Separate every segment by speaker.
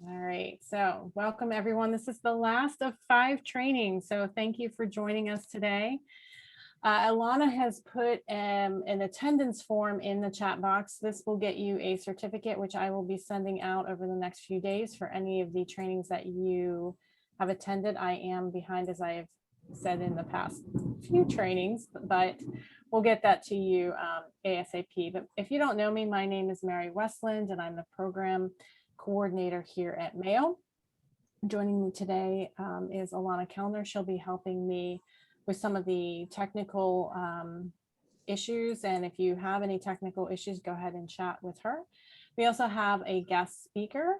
Speaker 1: All right, so welcome everyone. This is the last of 5 trainings, so thank you for joining us today. Alana has put an attendance form in the chat box. This will get you a certificate, which I will be sending out over the next few days for any of the trainings that you have attended. I am behind, as I have said in the past few trainings, but we'll get that to you ASAP. But if you don't know me, my name is Mary Westland, and I'm the program coordinator here at MAEOE. Joining me today is Alana Kellner. She'll be helping me with some of the technical issues. And if you have any technical issues, go ahead and chat with her. We also have a guest speaker,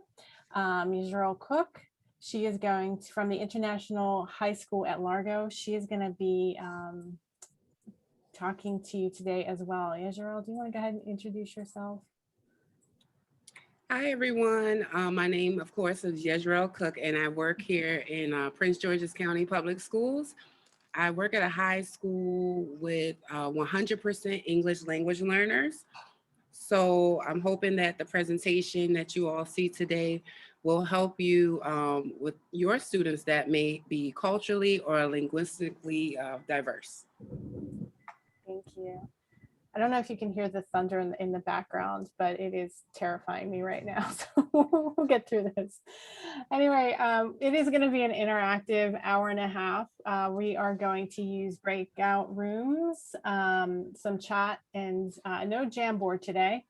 Speaker 1: Yisrael Cook. She is going from the International High School at Largo. She is going to be talking to you today as well. Yisrael, do you want to go ahead and introduce yourself?
Speaker 2: Hi, everyone. My name, of course, is Yezreel Cook, and I work here in Prince George's County Public Schools. I work at a high school with 100% English language learners. So I'm hoping that the presentation that you all see today will help you with your students that may be culturally or linguistically diverse.
Speaker 1: Thank you. I don't know if you can hear the thunder in the background, but it is terrifying me right now. So we'll get through this. Anyway, it is going to be an interactive hour and a half. We are going to use breakout rooms, some chat, and no Jamboard today,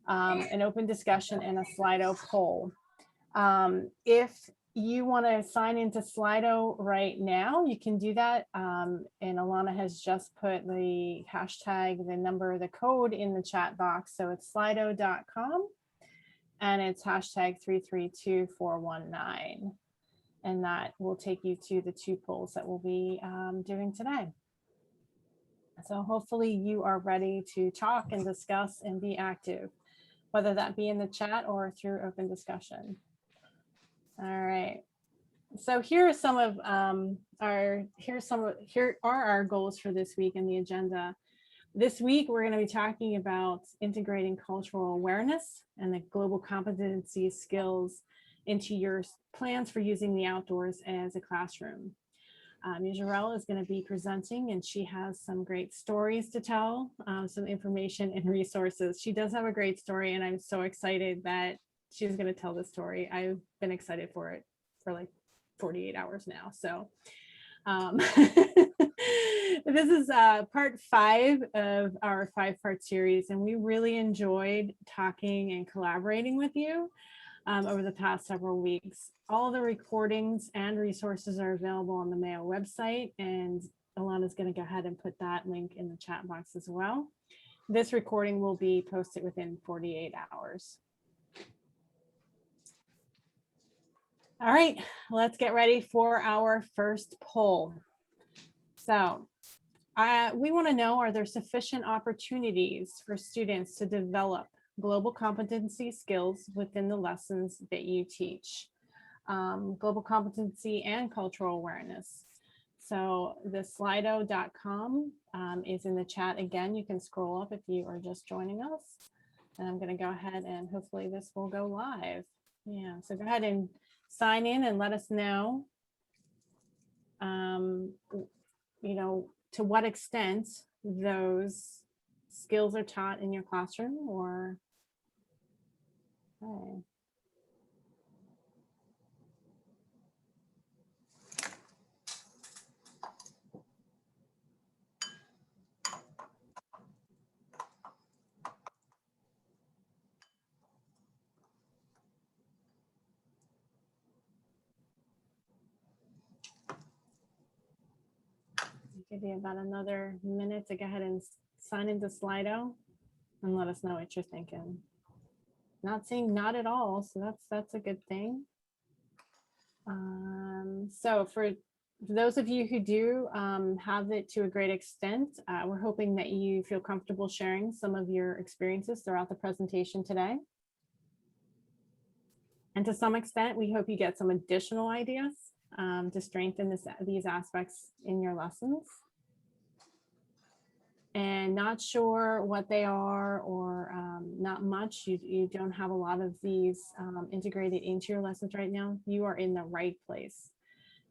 Speaker 1: an open discussion and a Slido poll. If you want to sign into Slido right now, you can do that. And Alana has just put the hashtag, the number, the code in the chat box. So it's slido.com and it's hashtag 332419. And that will take you to the 2 polls that we'll be doing today. So hopefully you are ready to talk and discuss and be active, whether that be in the chat or through open discussion. All right. So here are some of here are our goals for this week in the agenda. This week, we're going to be talking about integrating cultural awareness and the global competency skills into your plans for using the outdoors as a classroom. Yisrael is going to be presenting, and she has some great stories to tell, some information and resources. She does have a great story, and I'm so excited that she's going to tell the story. I've been excited for it for like 48 hours now. So this is part 5 of our 5-part series, and we really enjoyed talking and collaborating with you over the past several weeks. All the recordings and resources are available on the MAEOE website, and Alana's going to go ahead and put that link in the chat box as well. This recording will be posted within 48 hours. All right, let's get ready for our first poll. So we want to know, are there sufficient opportunities for students to develop global competency skills within the lessons that you teach? Global competency and cultural awareness. So the slido.com is in the chat. Again, you can scroll up if you are just joining us. And I'm going to go ahead and hopefully this will go live. Yeah, so go ahead and sign in and let us know, you know, to what extent those skills are taught in your classroom or, okay. Give you about another minute to go ahead and sign into Slido and let us know what you're thinking. Not saying not at all, so that's a good thing. So for those of you who do have it to a great extent, we're hoping that you feel comfortable sharing some of your experiences throughout the presentation today. And to some extent, we hope you get some additional ideas to strengthen these aspects in your lessons. and not sure what they are, or not much, you don't have a lot of these integrated into your lessons right now, you are in the right place.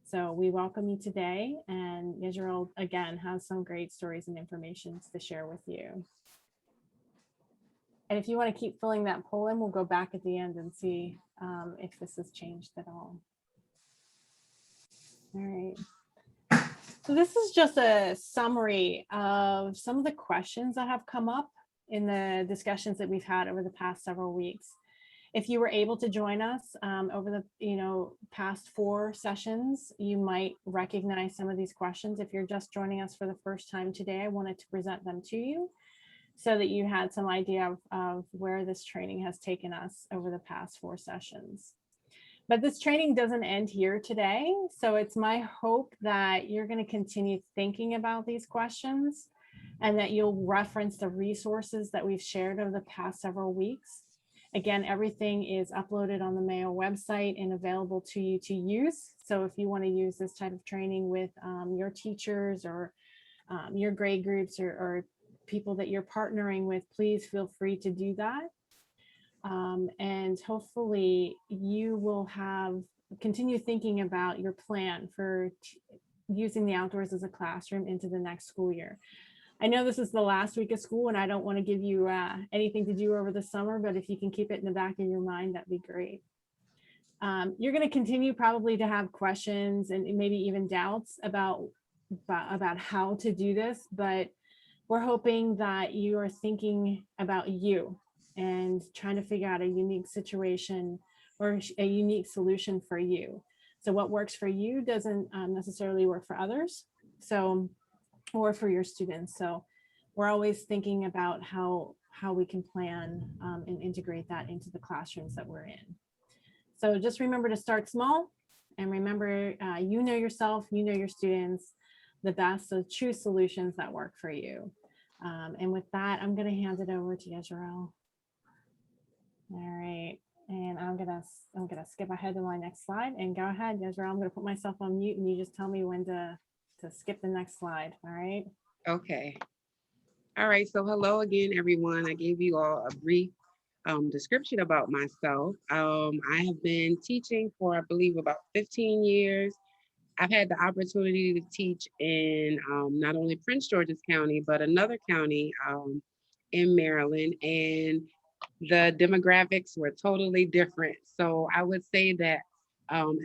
Speaker 1: So we welcome you today, and Israel again has some great stories and information to share with you. And if you want to keep filling that poll in, we'll go back at the end and see if this has changed at all. All right. So this is just a summary of some of the questions that have come up in the discussions that we've had over the past several weeks. If you were able to join us over the past 4 sessions, you might recognize some of these questions. If you're just joining us for the first time today, I wanted to present them to you so that you had some idea of where this training has taken us over the past 4 sessions. But this training doesn't end here today. So it's my hope that you're going to continue thinking about these questions and that you'll reference the resources that we've shared over the past several weeks. Again, everything is uploaded on the MAEOE website and available to you to use. So if you want to use this type of training with your teachers or your grade groups or people that you're partnering with, please feel free to do that. And hopefully you will continue thinking about your plan for using the outdoors as a classroom into the next school year. I know this is the last week of school and I don't want to give you anything to do over the summer, but if you can keep it in the back of your mind, that'd be great. You're going to continue probably to have questions and maybe even doubts about how to do this, but we're hoping that you are thinking about you and trying to figure out a unique situation or a unique solution for you. So what works for you doesn't necessarily work for others, or for your students. So we're always thinking about how we can plan and integrate that into the classrooms that we're in. So just remember to start small, and remember, you know yourself, you know your students the best, so choose solutions that work for you. And with that, I'm going to hand it over to Yisrael. All right, and I'm gonna skip ahead to my next slide and go ahead, Yisrael. I'm gonna put myself on mute, and you just tell me when to skip the next slide. All right.
Speaker 2: Okay. All right. So hello again, everyone. I gave you all a brief description about myself. I have been teaching for, I believe, about 15 years. I've had the opportunity to teach in not only Prince George's County, but another county in Maryland. And the demographics were totally different. So I would say that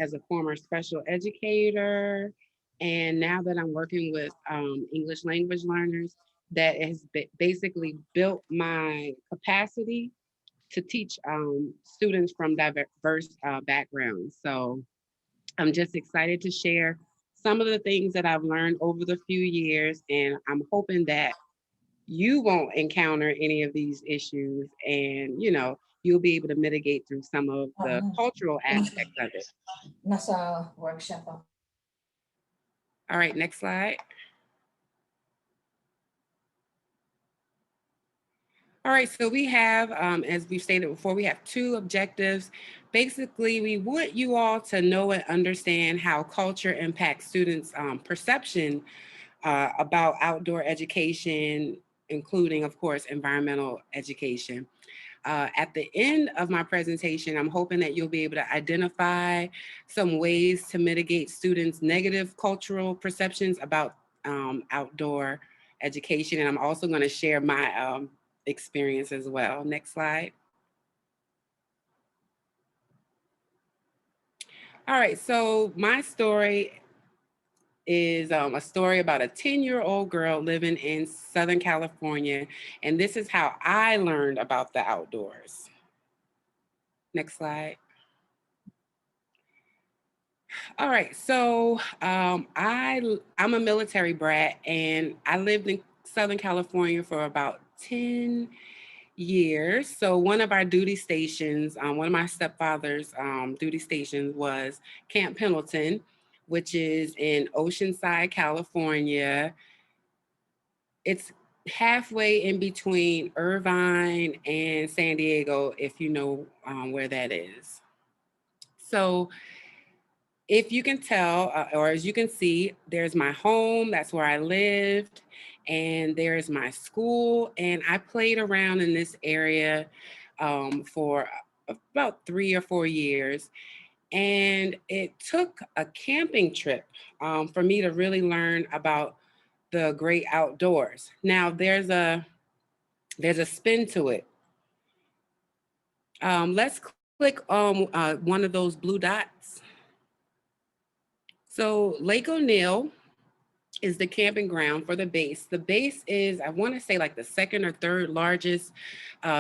Speaker 2: as a former special educator, and now that I'm working with English language learners, that has basically built my capacity to teach students from diverse backgrounds. So I'm just excited to share some of the things that I've learned over the few years, and I'm hoping that you won't encounter any of these issues, and you'll be able to mitigate through some of the cultural aspects of it.
Speaker 3: Nasa workshop ako.
Speaker 2: All right, next slide. All right, so we have, as we've stated before, we have 2 objectives. Basically, we want you all to know and understand how culture impacts students' perception about outdoor education, including, of course, environmental education. At the end of my presentation, I'm hoping that you'll be able to identify some ways to mitigate students' negative cultural perceptions about outdoor education. And I'm also going to share my experience as well. Next slide. All right, so my story is a story about a 10-year-old girl living in Southern California. And this is how I learned about the outdoors. Next slide. All right, so I'm a military brat, and I lived in Southern California for about 10 years. So one of our duty stations, one of my stepfather's duty stations was Camp Pendleton, which is in Oceanside, California. It's halfway in between Irvine and San Diego, if you know where that is. So if you can tell, or as you can see, there's my home, that's where I lived. and there's my school. And I played around in this area for about 3 or 4 years. And it took a camping trip for me to really learn about the great outdoors. Now there's a spin to it. Let's click on one of those blue dots. So Lake O'Neill is the camping ground for the base. The base is, I want to say, like the second or third largest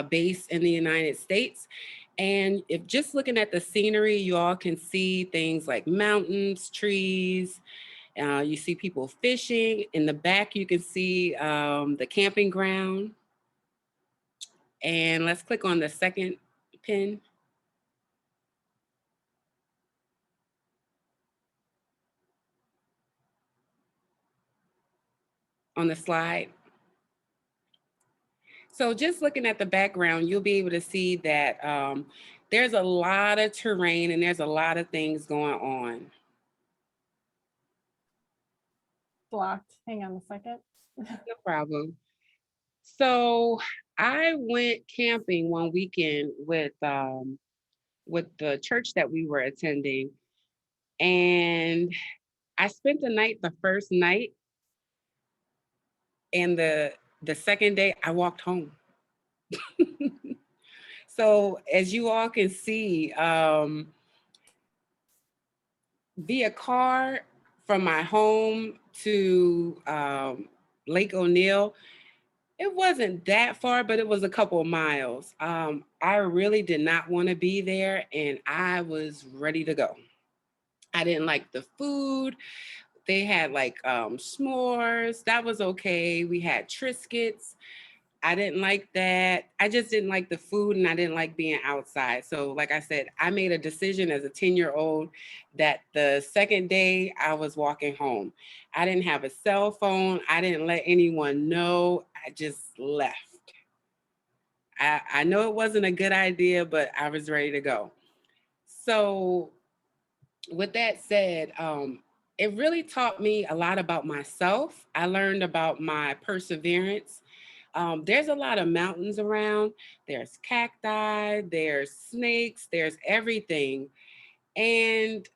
Speaker 2: base in the United States. And if just looking at the scenery, you all can see things like mountains, trees. You see people fishing. In the back, you can see the camping ground. And let's click on the second pin on the slide. So just looking at the background, you'll be able to see that there's a lot of terrain and there's a lot of things going on.
Speaker 1: Blocked. Hang on a second.
Speaker 2: No problem. So I went camping one weekend with the church that we were attending, and I spent the night the first night, and the second day I walked home. So as you all can see, via car from my home to Lake O'Neill, it wasn't that far, but it was a couple of miles. I really did not want to be there, and I was ready to go. I didn't like the food. They had like s'mores. That was okay. We had Triscuits. I didn't like that. I just didn't like the food, and I didn't like being outside. So, like I said, I made a decision as a 10-year-old that the second day I was walking home. I didn't have a cell phone. I didn't let anyone know. I just left. I know it wasn't a good idea, but I was ready to go. So, with that said, it really taught me a lot about myself. I learned about my perseverance. There's a lot of mountains around. There's cacti, there's snakes, there's everything. And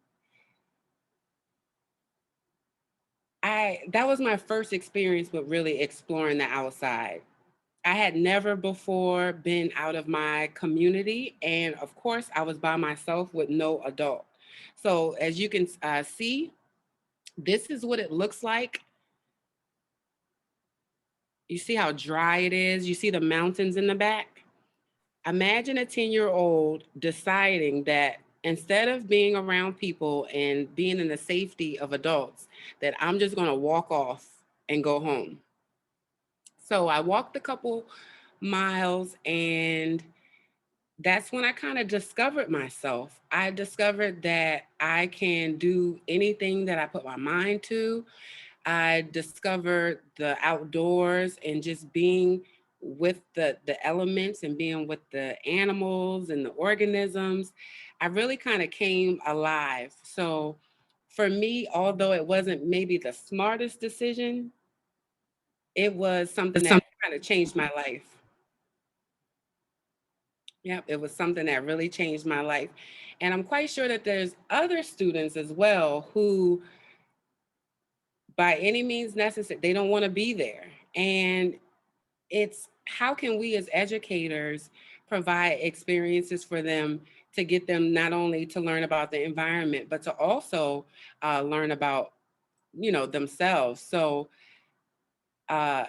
Speaker 2: that was my first experience with really exploring the outside. I had never before been out of my community. And of course, I was by myself with no adult. So as you can see, this is what it looks like. You see how dry it is? You see the mountains in the back? Imagine a 10-year-old deciding that instead of being around people and being in the safety of adults, that I'm just going to walk off and go home. So I walked a couple miles, and that's when I kind of discovered myself. I discovered that I can do anything that I put my mind to. I discovered the outdoors and just being with the elements and being with the animals and the organisms. I really kind of came alive. So for me, although it wasn't maybe the smartest decision, it was something that kind of changed my life. Yep, it was something that really changed my life. And I'm quite sure that there's other students as well who by any means necessary, they don't want to be there. And it's how can we as educators provide experiences for them to get them not only to learn about the environment, but to also learn about, themselves. So uh,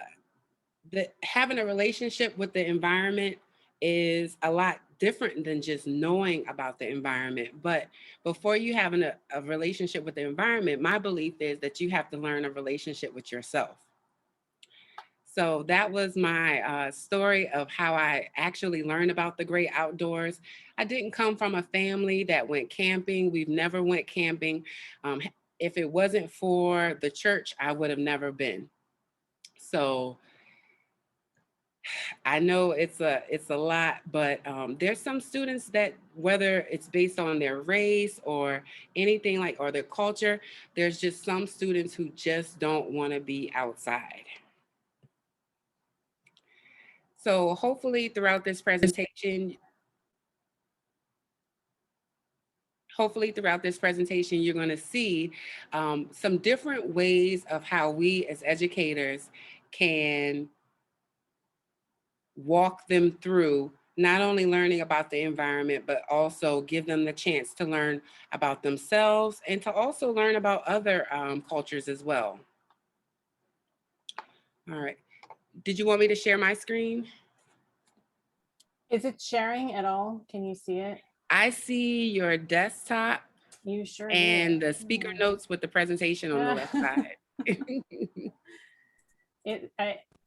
Speaker 2: having a relationship with the environment is a lot different than just knowing about the environment. But before you have a relationship with the environment, my belief is that you have to learn a relationship with yourself. So that was my story of how I actually learned about the great outdoors. I didn't come from a family that went camping. We've never went camping. If it wasn't for the church, I would have never been. So I know it's a lot, but there's some students that whether it's based on their race or anything like or their culture, there's just some students who just don't want to be outside. So hopefully throughout this presentation, you're going to see some different ways of how we as educators can walk them through not only learning about the environment, but also give them the chance to learn about themselves and to also learn about other cultures as well. All right. Did you want me to share my screen?
Speaker 1: Is it sharing at all? Can you see it?
Speaker 2: I see your desktop.
Speaker 1: You sure
Speaker 2: and
Speaker 1: do.
Speaker 2: the speaker notes with the presentation on the left side.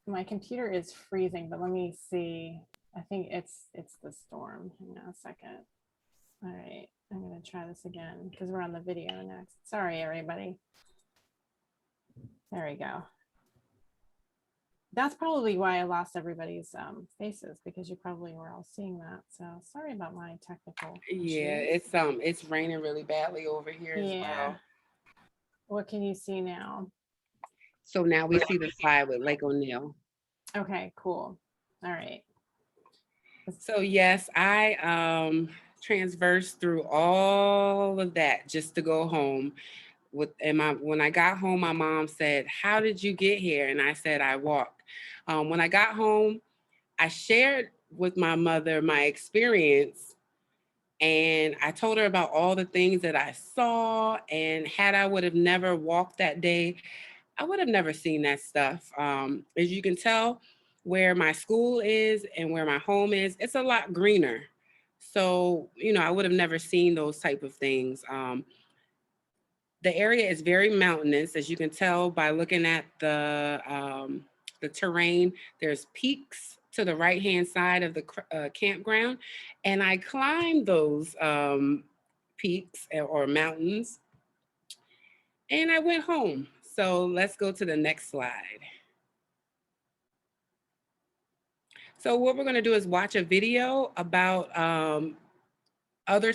Speaker 1: My computer is freezing, but let me see. I think it's the storm. Hang on a second. All right, I'm gonna try this again because we're on the video next. Sorry, everybody. There we go. That's probably why I lost everybody's faces, because you probably were all seeing that. So sorry about my technical issues.
Speaker 2: Yeah, it's raining really badly over here as well.
Speaker 1: What can you see now?
Speaker 2: So now we see the slide with Lake O'Neill.
Speaker 1: Okay, cool. All right.
Speaker 2: So yes, I transversed through all of that just to go home. When I got home, my mom said, "How did you get here?" And I said, "I walked." When I got home, I shared with my mother my experience, and I told her about all the things that I saw. And had I would have never walked that day, I would have never seen that stuff. As you can tell, where my school is and where my home is, it's a lot greener. So, I would have never seen those type of things. The area is very mountainous, as you can tell by looking at the terrain. There's peaks to the right-hand side of the campground, and I climbed those peaks or mountains, and I went home. So let's go to the next slide. So what we're going to do is watch a video about other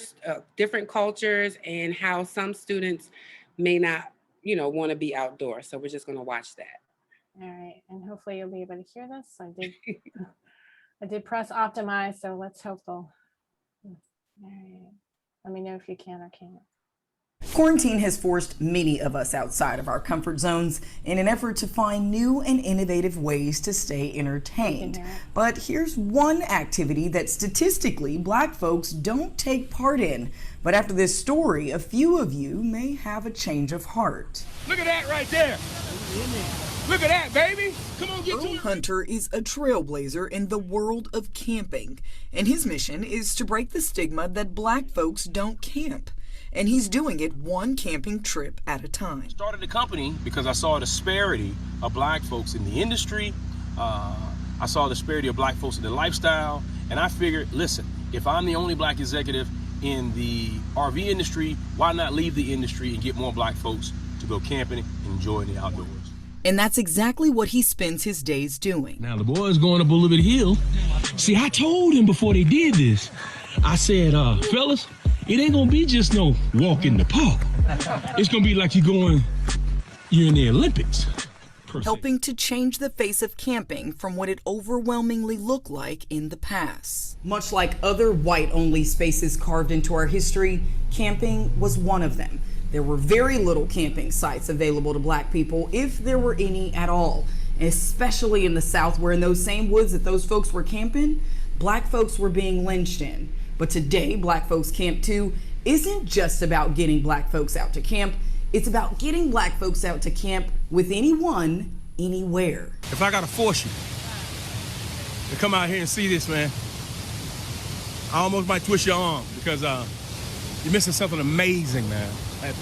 Speaker 2: different cultures and how some students may not, want to be outdoors. So we're just going to watch that.
Speaker 1: All right, and hopefully you'll be able to hear this. I did press optimize, so let's hope they'll. All right, let me know if you can or can't.
Speaker 4: Quarantine has forced many of us outside of our comfort zones in an effort to find new and innovative ways to stay entertained. But here's one activity that statistically Black folks don't take part in. But after this story, a few of you may have a change of heart.
Speaker 5: Look at that right there. Look at that, baby. Come on, get to it.
Speaker 4: Hunter is a trailblazer in the world of camping, and his mission is to break the stigma that Black folks don't camp. And he's doing it one camping trip at a time.
Speaker 5: I started the company because I saw a disparity of Black folks in the industry. I saw a disparity of Black folks in the lifestyle. And I figured, listen, if I'm the only Black executive in the RV industry, why not leave the industry and get more Black folks to go camping and enjoying the outdoors?
Speaker 4: And that's exactly what he spends his days doing.
Speaker 6: Now the boys going up a little bit hill. See, I told him before they did this, I said, fellas, it ain't gonna be just no walk in the park. It's gonna be like you're in the Olympics.
Speaker 4: Helping to change the face of camping from what it overwhelmingly looked like in the past. Much like other white-only spaces carved into our history, camping was one of them. There were very little camping sites available to Black people, if there were any at all, especially in the South, where in those same woods that those folks were camping, Black folks were being lynched in. But today, Black Folks Camp 2 isn't just about getting Black folks out to camp. It's about getting Black folks out to camp with anyone, anywhere.
Speaker 5: If I gotta force you to come out here and see this, man, I almost might twist your arm because you're missing something amazing, man.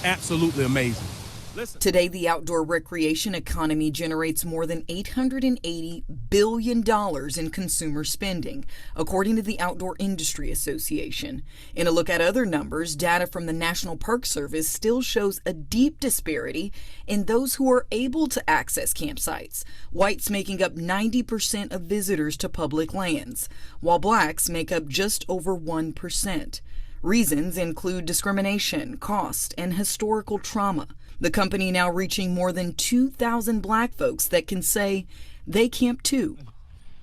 Speaker 5: Absolutely amazing. Listen.
Speaker 4: Today, the outdoor recreation economy generates more than $880 billion in consumer spending, according to the Outdoor Industry Association. In a look at other numbers, data from the National Park Service still shows a deep disparity in those who are able to access campsites, whites making up 90% of visitors to public lands, while Blacks make up just over 1%. Reasons include discrimination, cost, and historical trauma. The company now reaching more than 2,000 Black folks that can say they camp too.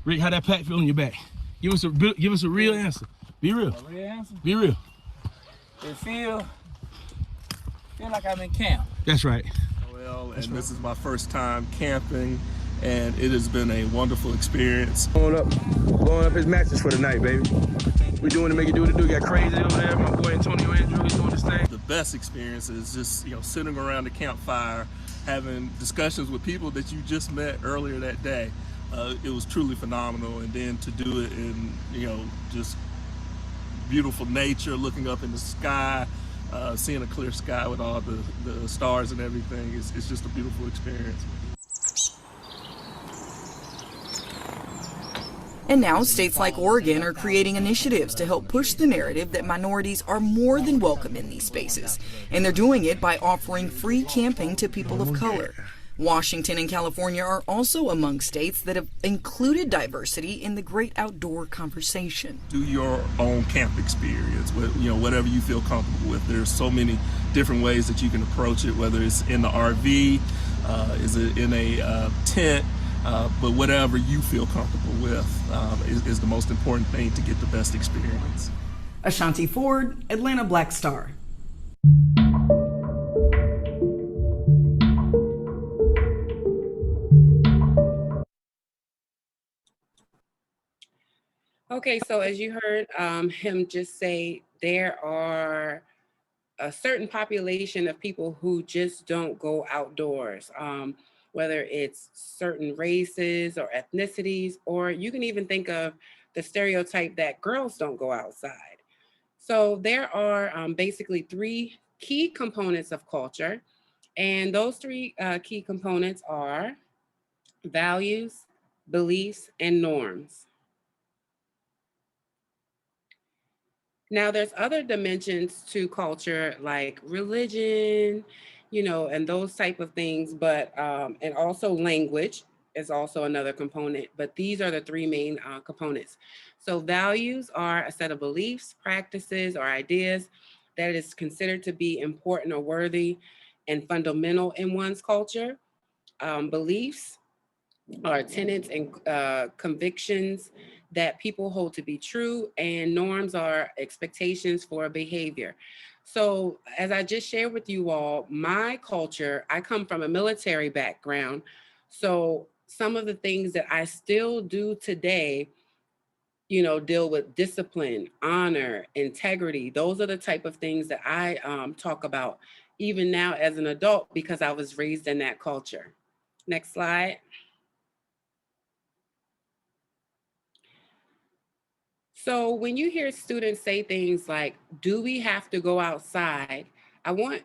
Speaker 6: Rick, how that pack feel on your back? Give us a real answer. Be real.
Speaker 7: A real answer?
Speaker 6: Be real.
Speaker 7: It feel like I'm in camp.
Speaker 6: That's right.
Speaker 8: Well, and this is my first time camping, and it has been a wonderful experience.
Speaker 6: Blowing up his matches for the night, baby. We doing to make it do what it do. Got crazy over there. My boy Antonio Andrew, he's doing his thing.
Speaker 8: The best experience is just, sitting around the campfire, having discussions with people that you just met earlier that day. It was truly phenomenal, and then to do it in, just beautiful nature, looking up in the sky, seeing a clear sky with all the stars and everything, it's just a beautiful experience.
Speaker 4: And now states like Oregon are creating initiatives to help push the narrative that minorities are more than welcome in these spaces. And they're doing it by offering free camping to people of color. Washington and California are also among states that have included diversity in the great outdoor conversation.
Speaker 8: Do your own camp experience, whatever you feel comfortable with. There's so many different ways that you can approach it, whether it's in the RV, is it in a tent, but whatever you feel comfortable with is the most important thing to get the best experience.
Speaker 4: Ashanti Ford, Atlanta Black Star.
Speaker 2: Okay, so as you heard him just say, there are a certain population of people who just don't go outdoors, whether it's certain races or ethnicities, or you can even think of the stereotype that girls don't go outside. So there are basically three key components of culture, and those three key components are values, beliefs, and norms. Now, there's other dimensions to culture like religion, and those type of things, but and also language is also another component, but these are the three main components. So values are a set of beliefs, practices, or ideas that is considered to be important or worthy and fundamental in one's culture. Beliefs are tenets and convictions that people hold to be true, and norms are expectations for behavior. So as I just shared with you all, my culture, I come from a military background. So some of the things that I still do today, deal with discipline, honor, integrity. Those are the type of things that I talk about even now as an adult because I was raised in that culture. Next slide. So when you hear students say things like, do we have to go outside? I want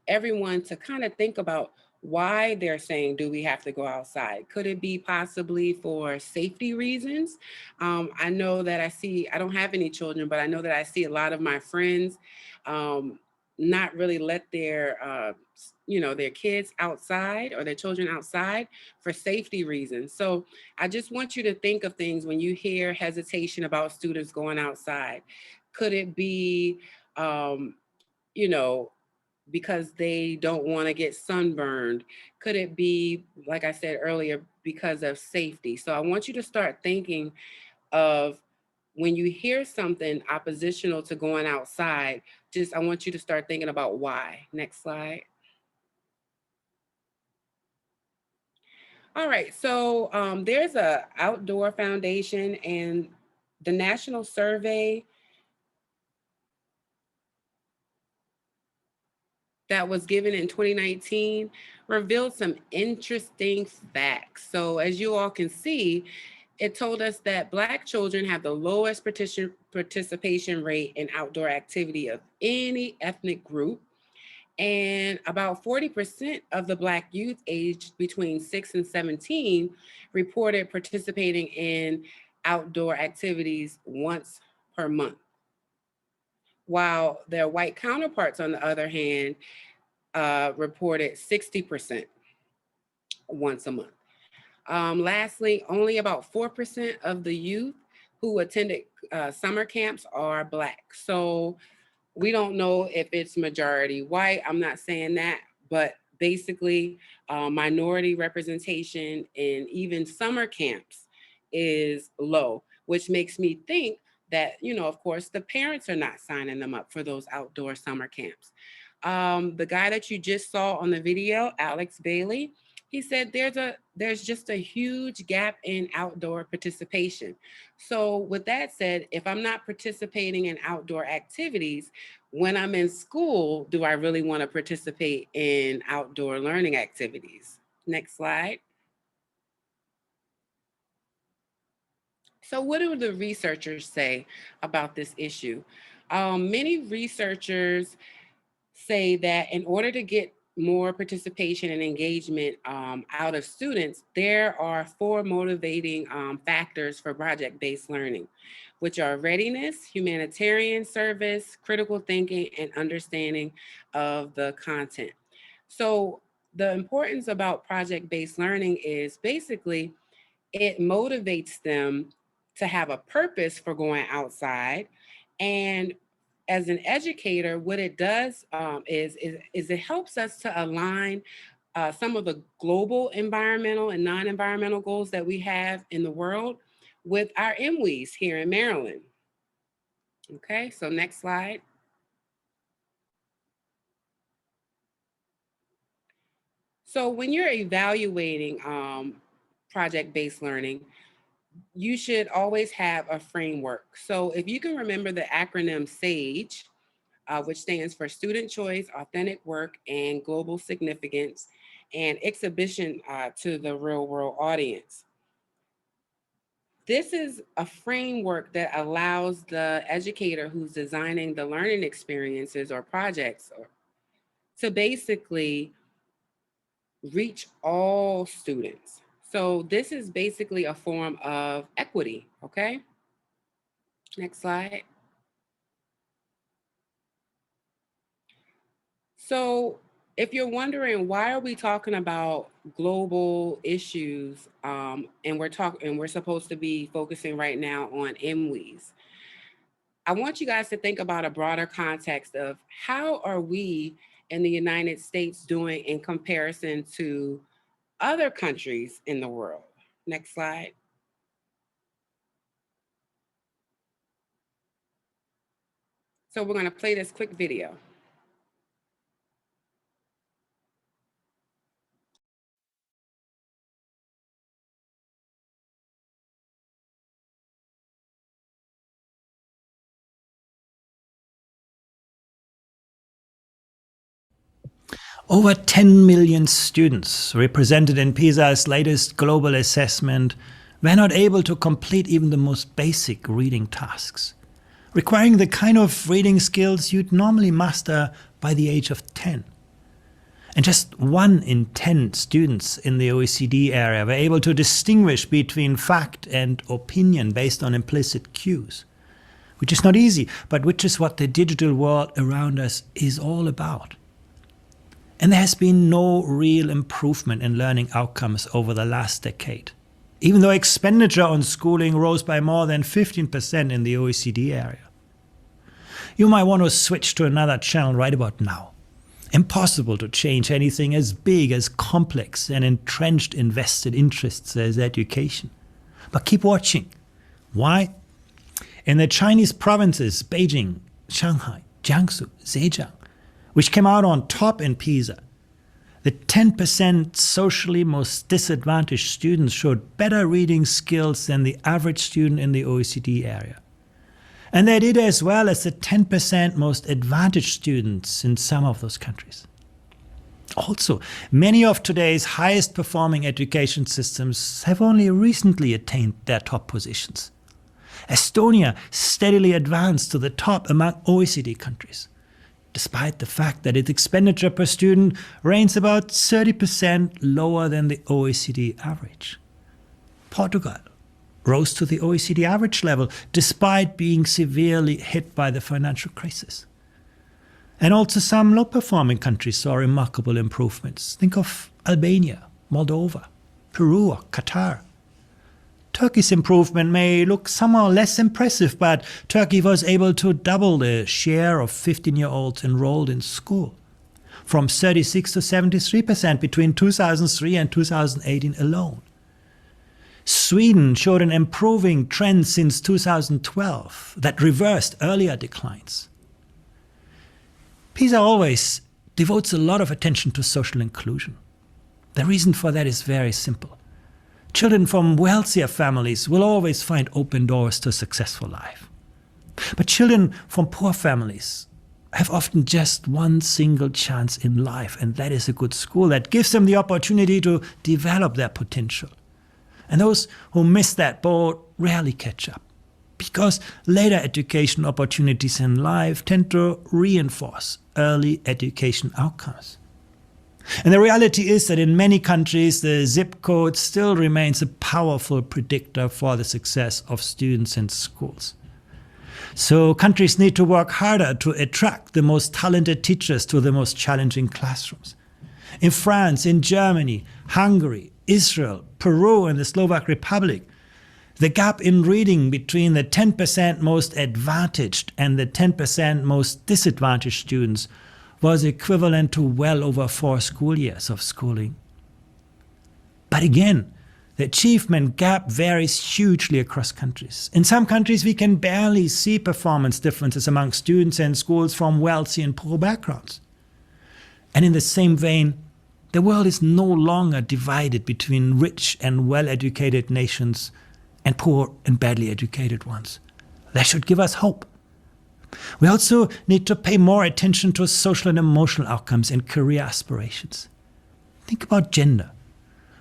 Speaker 2: everyone to kind of think about why they're saying, do we have to go outside? Could it be possibly for safety reasons? I know that I don't have any children, but I know that I see a lot of my friends not really let their kids outside or their children outside for safety reasons. So I just want you to think of things when you hear hesitation about students going outside. Could it be, because they don't want to get sunburned? Could it be, like I said earlier, because of safety? So I want you to start thinking of when you hear something oppositional to going outside, I want you to start thinking about why. Next slide. All right, so there's a outdoor foundation, and the national survey that was given in 2019 revealed some interesting facts. So as you all can see, it told us that Black children have the lowest participation rate in outdoor activity of any ethnic group. And about 40% of the Black youth aged between 6 and 17 reported participating in outdoor activities once per month, while their white counterparts, on the other hand, reported 60% once a month. Lastly, only about 4% of the youth who attended summer camps are Black. So we don't know if it's majority white. I'm not saying that, but basically minority representation in even summer camps is low, which makes me think that, of course, the parents are not signing them up for those outdoor summer camps. The guy that you just saw on the video, Alex Bailey, he said there's just a huge gap in outdoor participation. So with that said, if I'm not participating in outdoor activities, when I'm in school, do I really want to participate in outdoor learning activities? Next slide. So what do the researchers say about this issue? Many researchers say that in order to get more participation and engagement out of students, there are 4 motivating factors for project-based learning, which are readiness, humanitarian service, critical thinking, and understanding of the content. So the importance about project-based learning is basically it motivates them to have a purpose for going outside. And as an educator, what it does is it helps us to align some of the global environmental and non-environmental goals that we have in the world with our MWEs here in Maryland. Okay, so next slide. So when you're evaluating project-based learning, you should always have a framework. So if you can remember the acronym SAGE, which stands for Student Choice, Authentic Work, and Global Significance, and Exhibition to the Real World Audience. This is a framework that allows the educator who's designing the learning experiences or projects to basically reach all students. So this is basically a form of equity, okay? Next slide. So if you're wondering, why are we talking about global issues and we're supposed to be focusing right now on MWEs? I want you guys to think about a broader context of how are we in the United States doing in comparison to other countries in the world. Next slide. So we're going to play this quick video.
Speaker 9: Over 10 million students represented in PISA's latest global assessment were not able to complete even the most basic reading tasks, requiring the kind of reading skills you'd normally master by the age of 10. And just 1 in 10 students in the OECD area were able to distinguish between fact and opinion based on implicit cues, which is not easy, but which is what the digital world around us is all about. And there has been no real improvement in learning outcomes over the last decade, even though expenditure on schooling rose by more than 15% in the OECD area. You might want to switch to another channel right about now. Impossible to change anything as big, as complex and entrenched in vested interests as education. But keep watching. Why? In the Chinese provinces Beijing, Shanghai, Jiangsu, Zhejiang, which came out on top in PISA, the 10% socially most disadvantaged students showed better reading skills than the average student in the OECD area. And they did as well as the 10% most advantaged students in some of those countries. Also, many of today's highest performing education systems have only recently attained their top positions. Estonia steadily advanced to the top among OECD countries, despite the fact that its expenditure per student ranks about 30% lower than the OECD average. Portugal rose to the OECD average level despite being severely hit by the financial crisis. And also some low-performing countries saw remarkable improvements. Think of Albania, Moldova, Peru, or Qatar. Turkey's improvement may look somehow less impressive, but Turkey was able to double the share of 15-year-olds enrolled in school, from 36 to 73% between 2003 and 2018 alone. Sweden showed an improving trend since 2012 that reversed earlier declines. PISA always devotes a lot of attention to social inclusion. The reason for that is very simple. Children from wealthier families will always find open doors to a successful life. But children from poor families have often just one single chance in life, and that is a good school that gives them the opportunity to develop their potential. And those who miss that boat rarely catch up, because later education opportunities in life tend to reinforce early education outcomes. And the reality is that in many countries, the zip code still remains a powerful predictor for the success of students and schools. So countries need to work harder to attract the most talented teachers to the most challenging classrooms. In France, in Germany, Hungary, Israel, Peru, and the Slovak Republic, the gap in reading between the 10% most advantaged and the 10% most disadvantaged students was equivalent to well over 4 school years of schooling. But again, the achievement gap varies hugely across countries. In some countries, we can barely see performance differences among students and schools from wealthy and poor backgrounds. And in the same vein, the world is no longer divided between rich and well-educated nations and poor and badly educated ones. That should give us hope. We also need to pay more attention to social and emotional outcomes and career aspirations. Think about gender.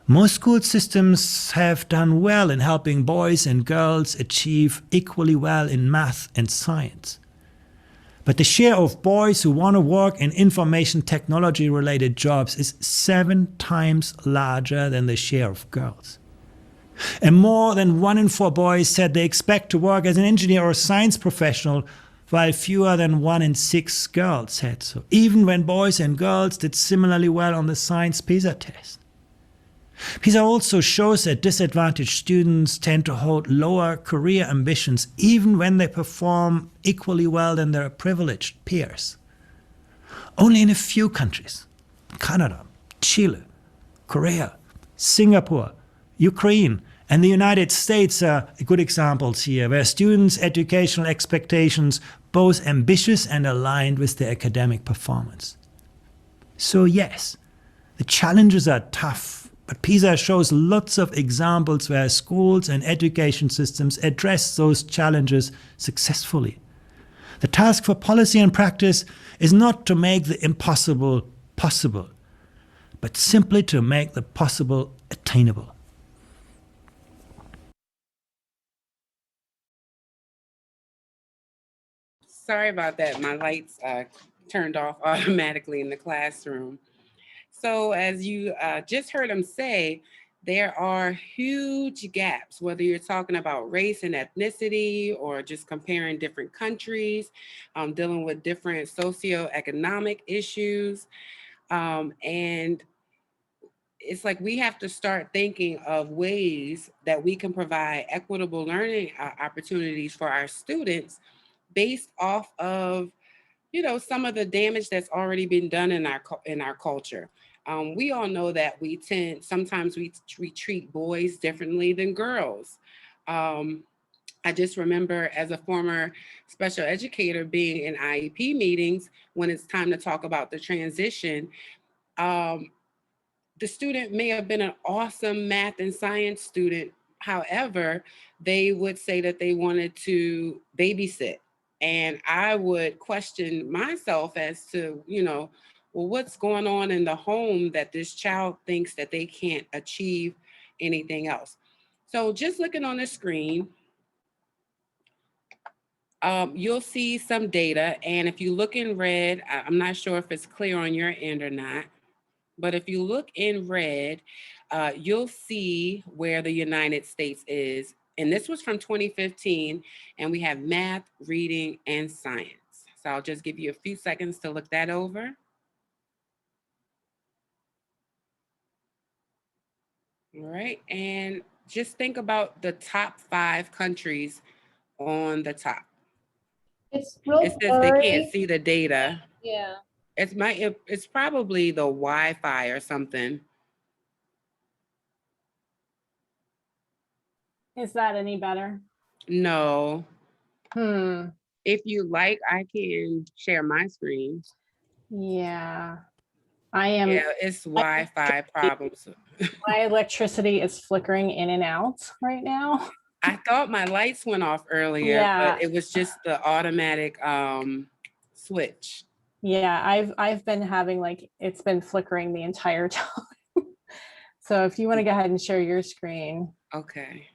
Speaker 9: Most school systems have done well in helping boys and girls achieve equally well in math and science. But the share of boys who want to work in information technology-related jobs is 7 times larger than the share of girls. And more than 1 in 4 boys said they expect to work as an engineer or science professional, while fewer than 1 in 6 girls said so, even when boys and girls did similarly well on the science PISA test. PISA also shows that disadvantaged students tend to hold lower career ambitions even when they perform equally well than their privileged peers. Only in a few countries, Canada, Chile, Korea, Singapore, Ukraine, and the United States are good examples here, where students' educational expectations both ambitious and aligned with their academic performance. So yes, the challenges are tough, but PISA shows lots of examples where schools and education systems address those challenges successfully. The task for policy and practice is not to make the impossible possible, but simply to make the possible attainable.
Speaker 2: Sorry about that. My lights turned off automatically in the classroom. So as you just heard him say, there are huge gaps, whether you're talking about race and ethnicity or just comparing different countries, dealing with different socioeconomic issues. And it's like we have to start thinking of ways that we can provide equitable learning opportunities for our students based off of some of the damage that's already been done in our culture. We all know that sometimes we treat boys differently than girls. I just remember as a former special educator being in IEP meetings when it's time to talk about the transition. The student may have been an awesome math and science student. However, they would say that they wanted to babysit. And I would question myself as to, well, what's going on in the home that this child thinks that they can't achieve anything else? So just looking on the screen, you'll see some data. And if you look in red, I'm not sure if it's clear on your end or not, but if you look in red, you'll see where the United States is. And this was from 2015, and we have math, reading, and science. So I'll just give you a few seconds to look that over. All right, and just think about the top 5 countries on the top.
Speaker 1: It's real
Speaker 2: It says they
Speaker 1: blurry.
Speaker 2: can't see the data.
Speaker 1: Yeah.
Speaker 2: It's probably the Wi-Fi or something.
Speaker 1: Is that any better?
Speaker 2: No.
Speaker 1: Hmm.
Speaker 2: If you like, I can share my screen.
Speaker 1: Yeah. I am.
Speaker 2: Yeah, it's Wi-Fi problems.
Speaker 1: My electricity is flickering in and out right now.
Speaker 2: I thought my lights went off earlier,
Speaker 1: Yeah.
Speaker 2: but it was just the automatic switch.
Speaker 1: Yeah, I've been having like it's been flickering the entire time. So if you want to go ahead and share your screen.
Speaker 2: Okay.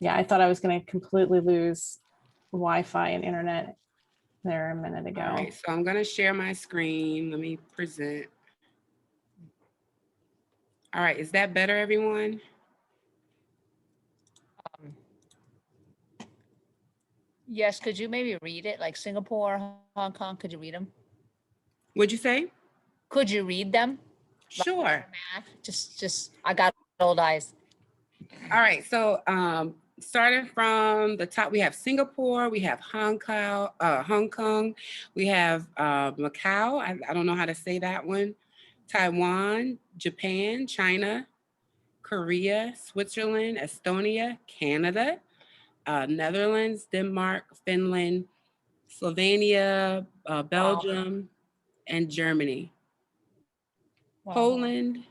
Speaker 1: Yeah, I thought I was going to completely lose Wi-Fi and internet there a minute ago.
Speaker 2: All right, so I'm going to share my screen. Let me present. All right, is that better, everyone?
Speaker 3: Yes, could you maybe read it? Like Singapore, Hong Kong, could you read them?
Speaker 2: What'd you say?
Speaker 3: Could you read them?
Speaker 2: Sure.
Speaker 3: Just, I got old eyes.
Speaker 2: All right, so starting from the top, we have Singapore, we have Hong Kong, we have Macau, I don't know how to say that one, Taiwan, Japan, China, Korea, Switzerland, Estonia, Canada, Netherlands, Denmark, Finland, Slovenia, Belgium, and Germany.
Speaker 3: Wow.
Speaker 2: Poland,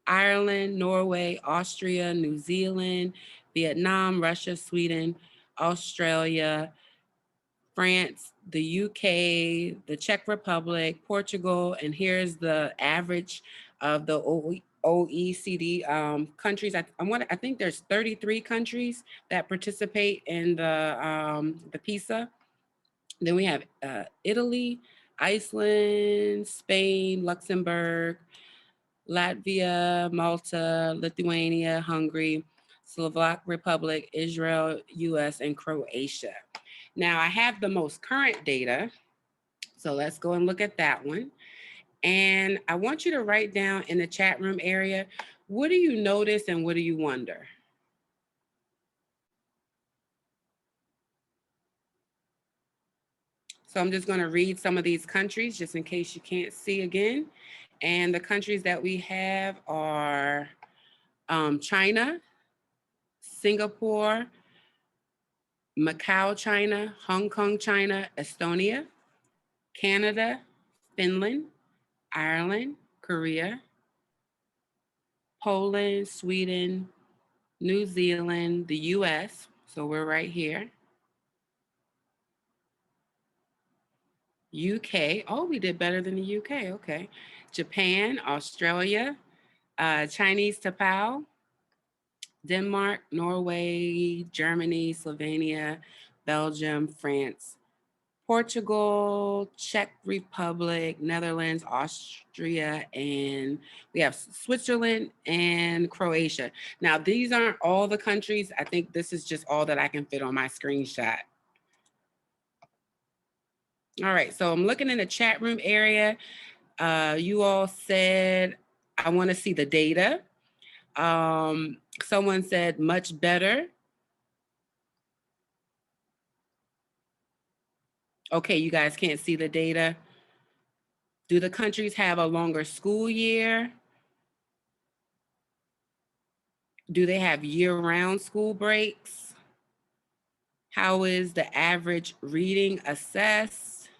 Speaker 2: Ireland, Norway, Austria, New Zealand, Vietnam, Russia, Sweden, Australia, France, the UK, the Czech Republic, Portugal, and here's the average of the OECD countries. I think there's 33 countries that participate in the PISA. Then we have Italy, Iceland, Spain, Luxembourg, Latvia, Malta, Lithuania, Hungary, Slovak Republic, Israel, US, and Croatia. Now I have the most current data. So let's go and look at that one. And I want you to write down in the chat room area, what do you notice and what do you wonder? So I'm just going to read some of these countries just in case you can't see again. And the countries that we have are China, Singapore, Macau, China, Hong Kong, China, Estonia, Canada, Finland, Ireland, Korea, Poland, Sweden, New Zealand, the US, so we're right here. UK, oh, we did better than the UK, okay. Japan, Australia, Chinese Taipei, Denmark, Norway, Germany, Slovenia, Belgium, France, Portugal, Czech Republic, Netherlands, Austria, and we have Switzerland and Croatia. Now, these aren't all the countries. I think this is just all that I can fit on my screenshot. All right, so I'm looking in the chat room area. You all said, I want to see the data. Someone said much better. Okay, you guys can't see the data. Do the countries have a longer school year? Do they have year-round school breaks? How is the average reading assessed?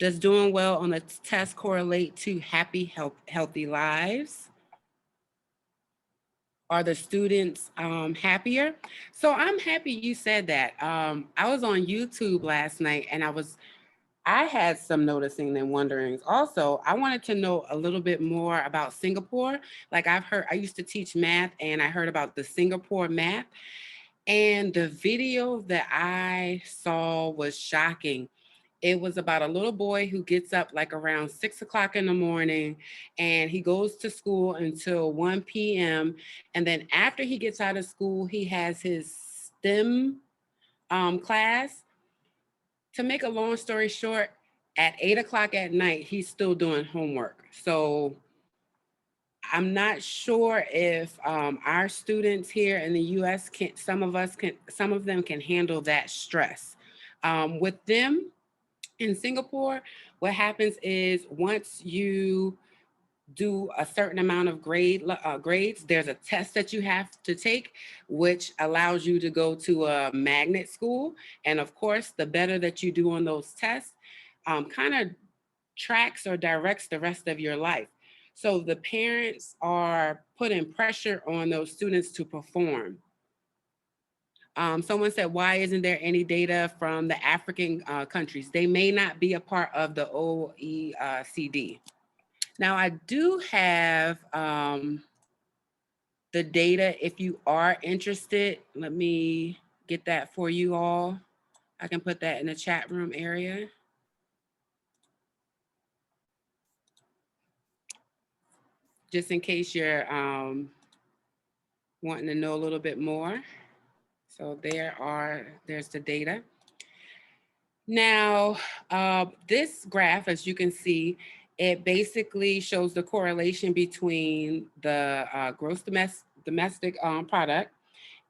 Speaker 2: Does doing well on the test correlate to happy, healthy lives? Are the students happier? So I'm happy you said that. I was on YouTube last night and I had some noticing and wonderings. Also, I wanted to know a little bit more about Singapore. Like I used to teach math and I heard about the Singapore math. And the video that I saw was shocking. It was about a little boy who gets up like around 6 o'clock in the morning and he goes to school until 1 p.m. And then after he gets out of school, he has his STEM class. To make a long story short, at 8 o'clock at night, he's still doing homework. So I'm not sure if our students here in the US some of them can handle that stress. With them in Singapore, what happens is once you do a certain amount of grades, there's a test that you have to take, which allows you to go to a magnet school. And of course, the better that you do on those tests, kind of tracks or directs the rest of your life. So the parents are putting pressure on those students to perform. Someone said, why isn't there any data from the African countries? They may not be a part of the OECD. Now, I do have the data if you are interested. Let me get that for you all. I can put that in the chat room area. Just in case you're wanting to know a little bit more. So there's the data. Now, this graph, as you can see, it basically shows the correlation between the gross domestic product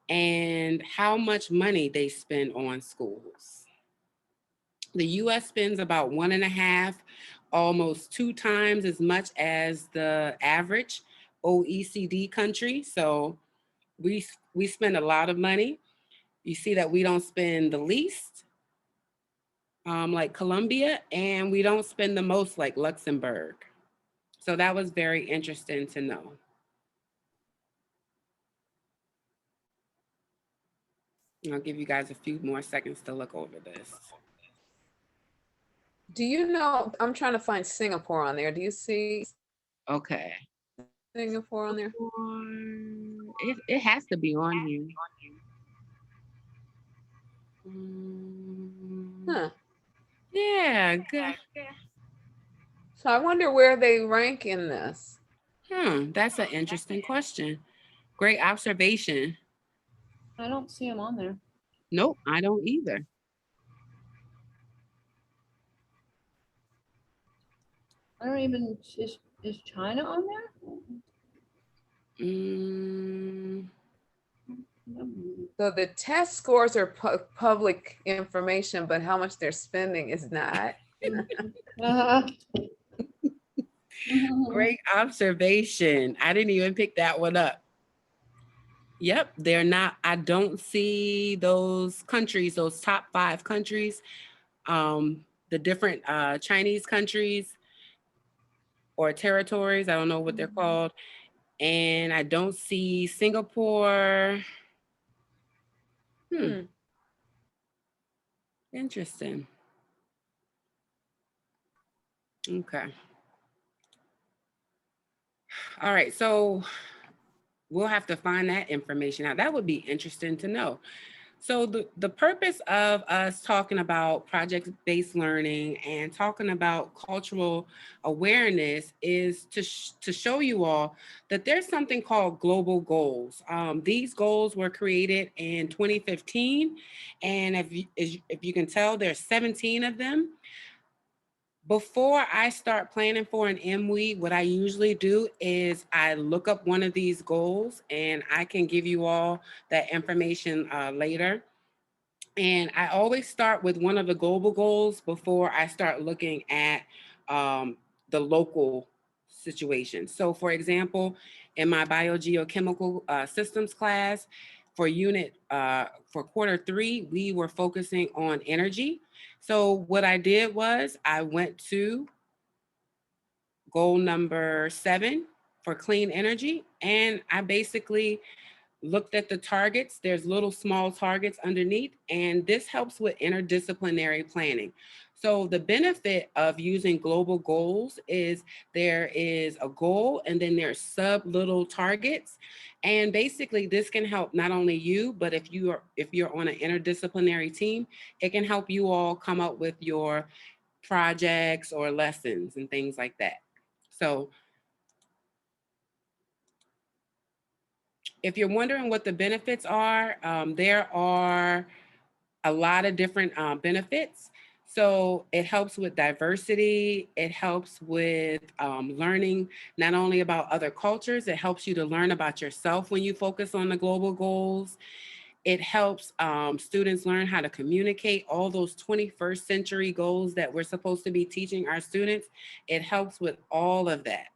Speaker 2: and how much money they spend on schools. The US spends about 1.5, almost 2 times as much as the average OECD country. So we spend a lot of money. You see that we don't spend the least, like Colombia, and we don't spend the most like Luxembourg. So that was very interesting to know. I'll give you guys a few more seconds to look over this.
Speaker 10: Do you know, I'm trying to find Singapore on there. Do you see
Speaker 2: Okay.
Speaker 10: Singapore on there?
Speaker 2: It has to be on here.
Speaker 10: Huh.
Speaker 2: Yeah, good.
Speaker 10: So I wonder where they rank in this.
Speaker 2: That's an interesting question. Great observation.
Speaker 1: I don't see them on there.
Speaker 2: Nope, I don't either.
Speaker 1: I don't even, is China on there?
Speaker 10: So the test scores are public information, but how much they're spending is not.
Speaker 2: Great observation. I didn't even pick that one up. Yep, they're not. I don't see those countries, those top 5 countries, the different Chinese countries or territories. I don't know what they're called. And I don't see Singapore. Interesting. Okay. All right, so we'll have to find that information out. That would be interesting to know. So the purpose of us talking about project-based learning and talking about cultural awareness is to show you all that there's something called global goals. These goals were created in 2015, and if you can tell, there's 17 of them. Before I start planning for an MWE, what I usually do is I look up one of these goals, and I can give you all that information later. And I always start with one of the global goals before I start looking at the local situation. So for example, in my biogeochemical systems class for for quarter 3, we were focusing on energy. So what I did was I went to goal number 7 for clean energy, and I basically looked at the targets. There's little small targets underneath, and this helps with interdisciplinary planning. So the benefit of using global goals is there is a goal and then there's sub little targets. And basically this can help not only you, but if you're on an interdisciplinary team, it can help you all come up with your projects or lessons and things like that. So if you're wondering what the benefits are, there are a lot of different benefits. So it helps with diversity. It helps with learning not only about other cultures, it helps you to learn about yourself when you focus on the global goals. It helps students learn how to communicate all those 21st century goals that we're supposed to be teaching our students. It helps with all of that.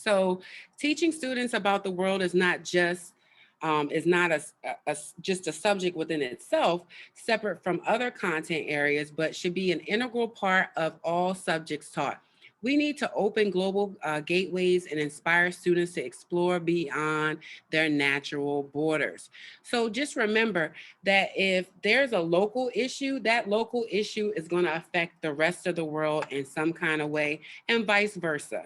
Speaker 2: So teaching students about the world is not just just a subject within itself, separate from other content areas, but should be an integral part of all subjects taught. We need to open global gateways and inspire students to explore beyond their natural borders. So just remember that if there's a local issue, that local issue is going to affect the rest of the world in some kind of way, and vice versa.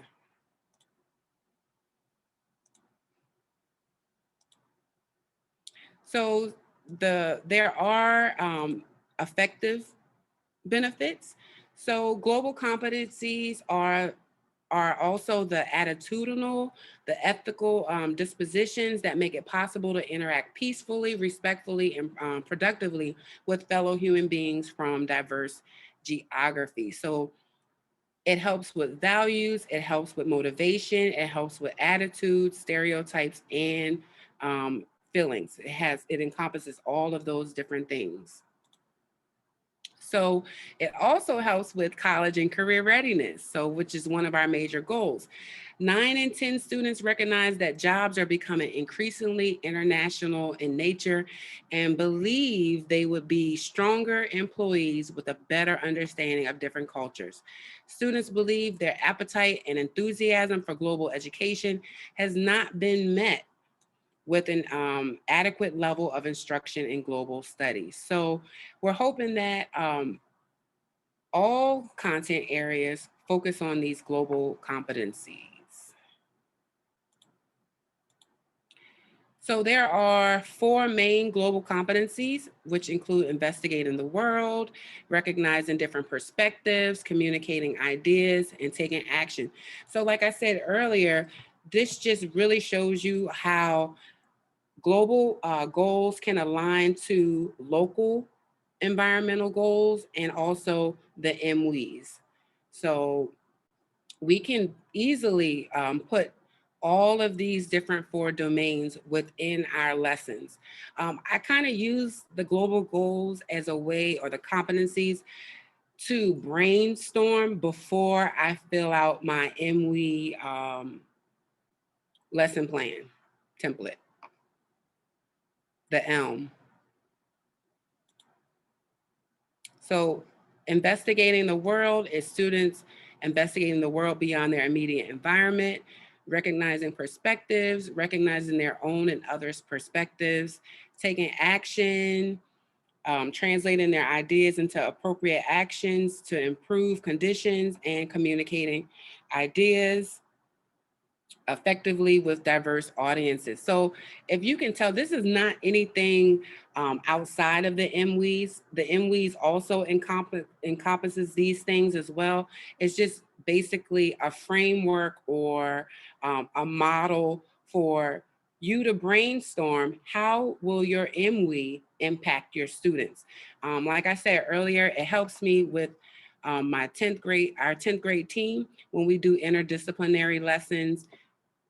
Speaker 2: So there are effective benefits. So global competencies are also the attitudinal, the ethical dispositions that make it possible to interact peacefully, respectfully, and productively with fellow human beings from diverse geography. So it helps with values, it helps with motivation, it helps with attitudes, stereotypes, and feelings. It encompasses all of those different things. So it also helps with college and career readiness, which is one of our major goals. 9 in 10 students recognize that jobs are becoming increasingly international in nature and believe they would be stronger employees with a better understanding of different cultures. Students believe their appetite and enthusiasm for global education has not been met with an adequate level of instruction in global studies. So we're hoping that all content areas focus on these global competencies. So there are 4 main global competencies, which include investigating the world, recognizing different perspectives, communicating ideas, and taking action. So like I said earlier, this just really shows you how global goals can align to local environmental goals and also the MWEs. So we can easily put all of these different 4 domains within our lessons. I kind of use the global goals as a way, or the competencies, to brainstorm before I fill out my MWE lesson plan template, the ELM. So investigating the world is students investigating the world beyond their immediate environment, recognizing perspectives, recognizing their own and others' perspectives, taking action, translating their ideas into appropriate actions to improve conditions, and communicating ideas effectively with diverse audiences. So if you can tell, this is not anything outside of the MWEs. The MWEs also encompasses these things as well. It's just basically a framework or a model for you to brainstorm how will your MWE impact your students. Like I said earlier, it helps me with our 10th grade team when we do interdisciplinary lessons.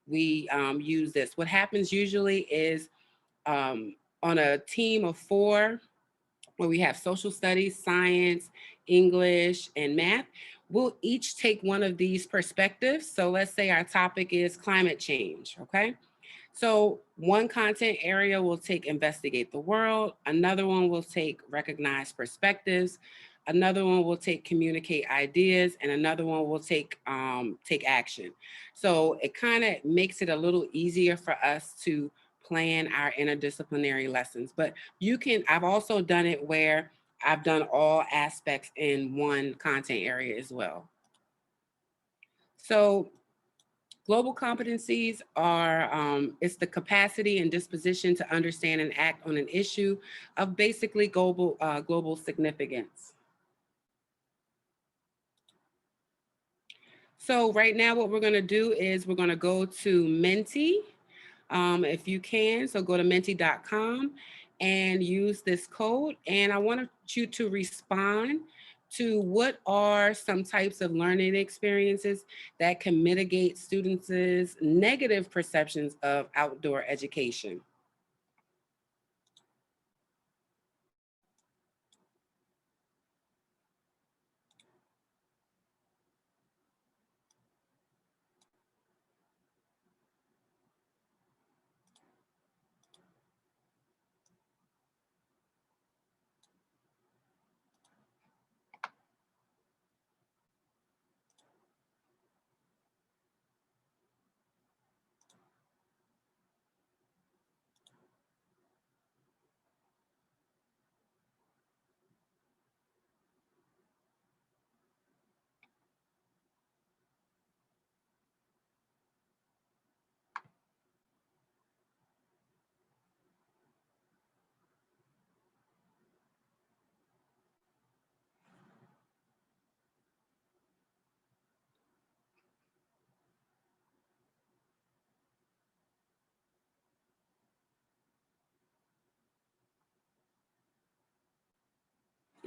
Speaker 2: We use this. What happens usually is on a team of 4, where we have social studies, science, English, and math, we'll each take one of these perspectives. So let's say our topic is climate change, okay? So one content area will take investigate the world, another one will take recognize perspectives, another one will take communicate ideas, and another one will take action. So it kind of makes it a little easier for us to plan our interdisciplinary lessons. But I've also done it where I've done all aspects in one content area as well. So global competencies are, it's the capacity and disposition to understand and act on an issue of basically global significance. So right now what we're gonna do is we're gonna go to Menti, if you can. So go to menti.com and use this code. And I want you to respond to what are some types of learning experiences that can mitigate students' negative perceptions of outdoor education.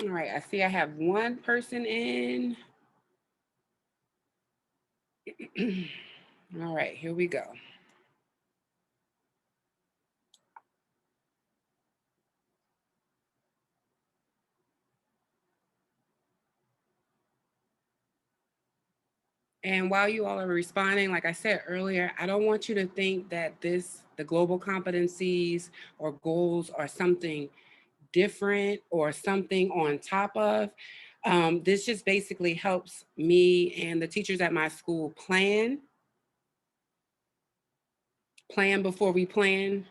Speaker 2: All right, I see I have one person in. All right, here we go. And while you all are responding, like I said earlier, I don't want you to think that the global competencies or goals are something different or something on top of. This just basically helps me and the teachers at my school plan before we plan.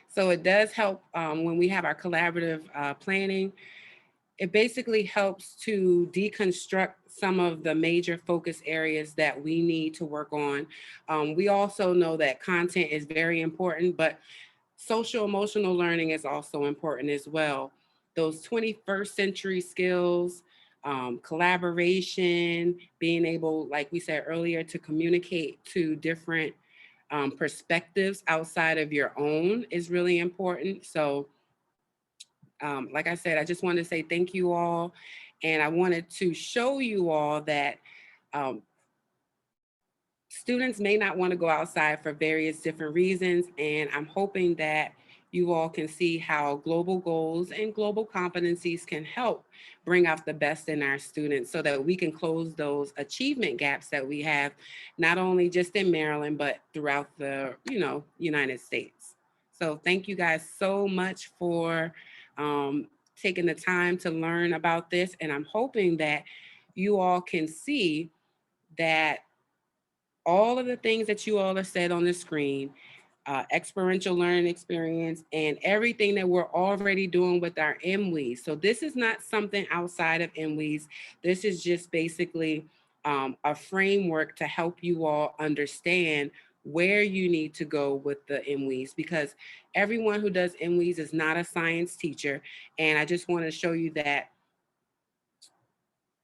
Speaker 2: So it does help when we have our collaborative planning. It basically helps to deconstruct some of the major focus areas that we need to work on. We also know that content is very important, but social emotional learning is also important as well. Those 21st century skills, collaboration, being able, like we said earlier, to communicate to different perspectives outside of your own is really important. So like I said, I just wanted to say thank you all. And I wanted to show you all that um, students may not want to go outside for various different reasons. And I'm hoping that you all can see how global goals and global competencies can help bring out the best in our students so that we can close those achievement gaps that we have, not only just in Maryland, but throughout the, United States. So thank you guys so much for taking the time to learn about this. And I'm hoping that you all can see that all of the things that you all have said on the screen, experiential learning experience, and everything that we're already doing with our MWEs. So this is not something outside of MWEs. This is just basically a framework to help you all understand where you need to go with the MWEs, because everyone who does MWEs is not a science teacher. And I just want to show you that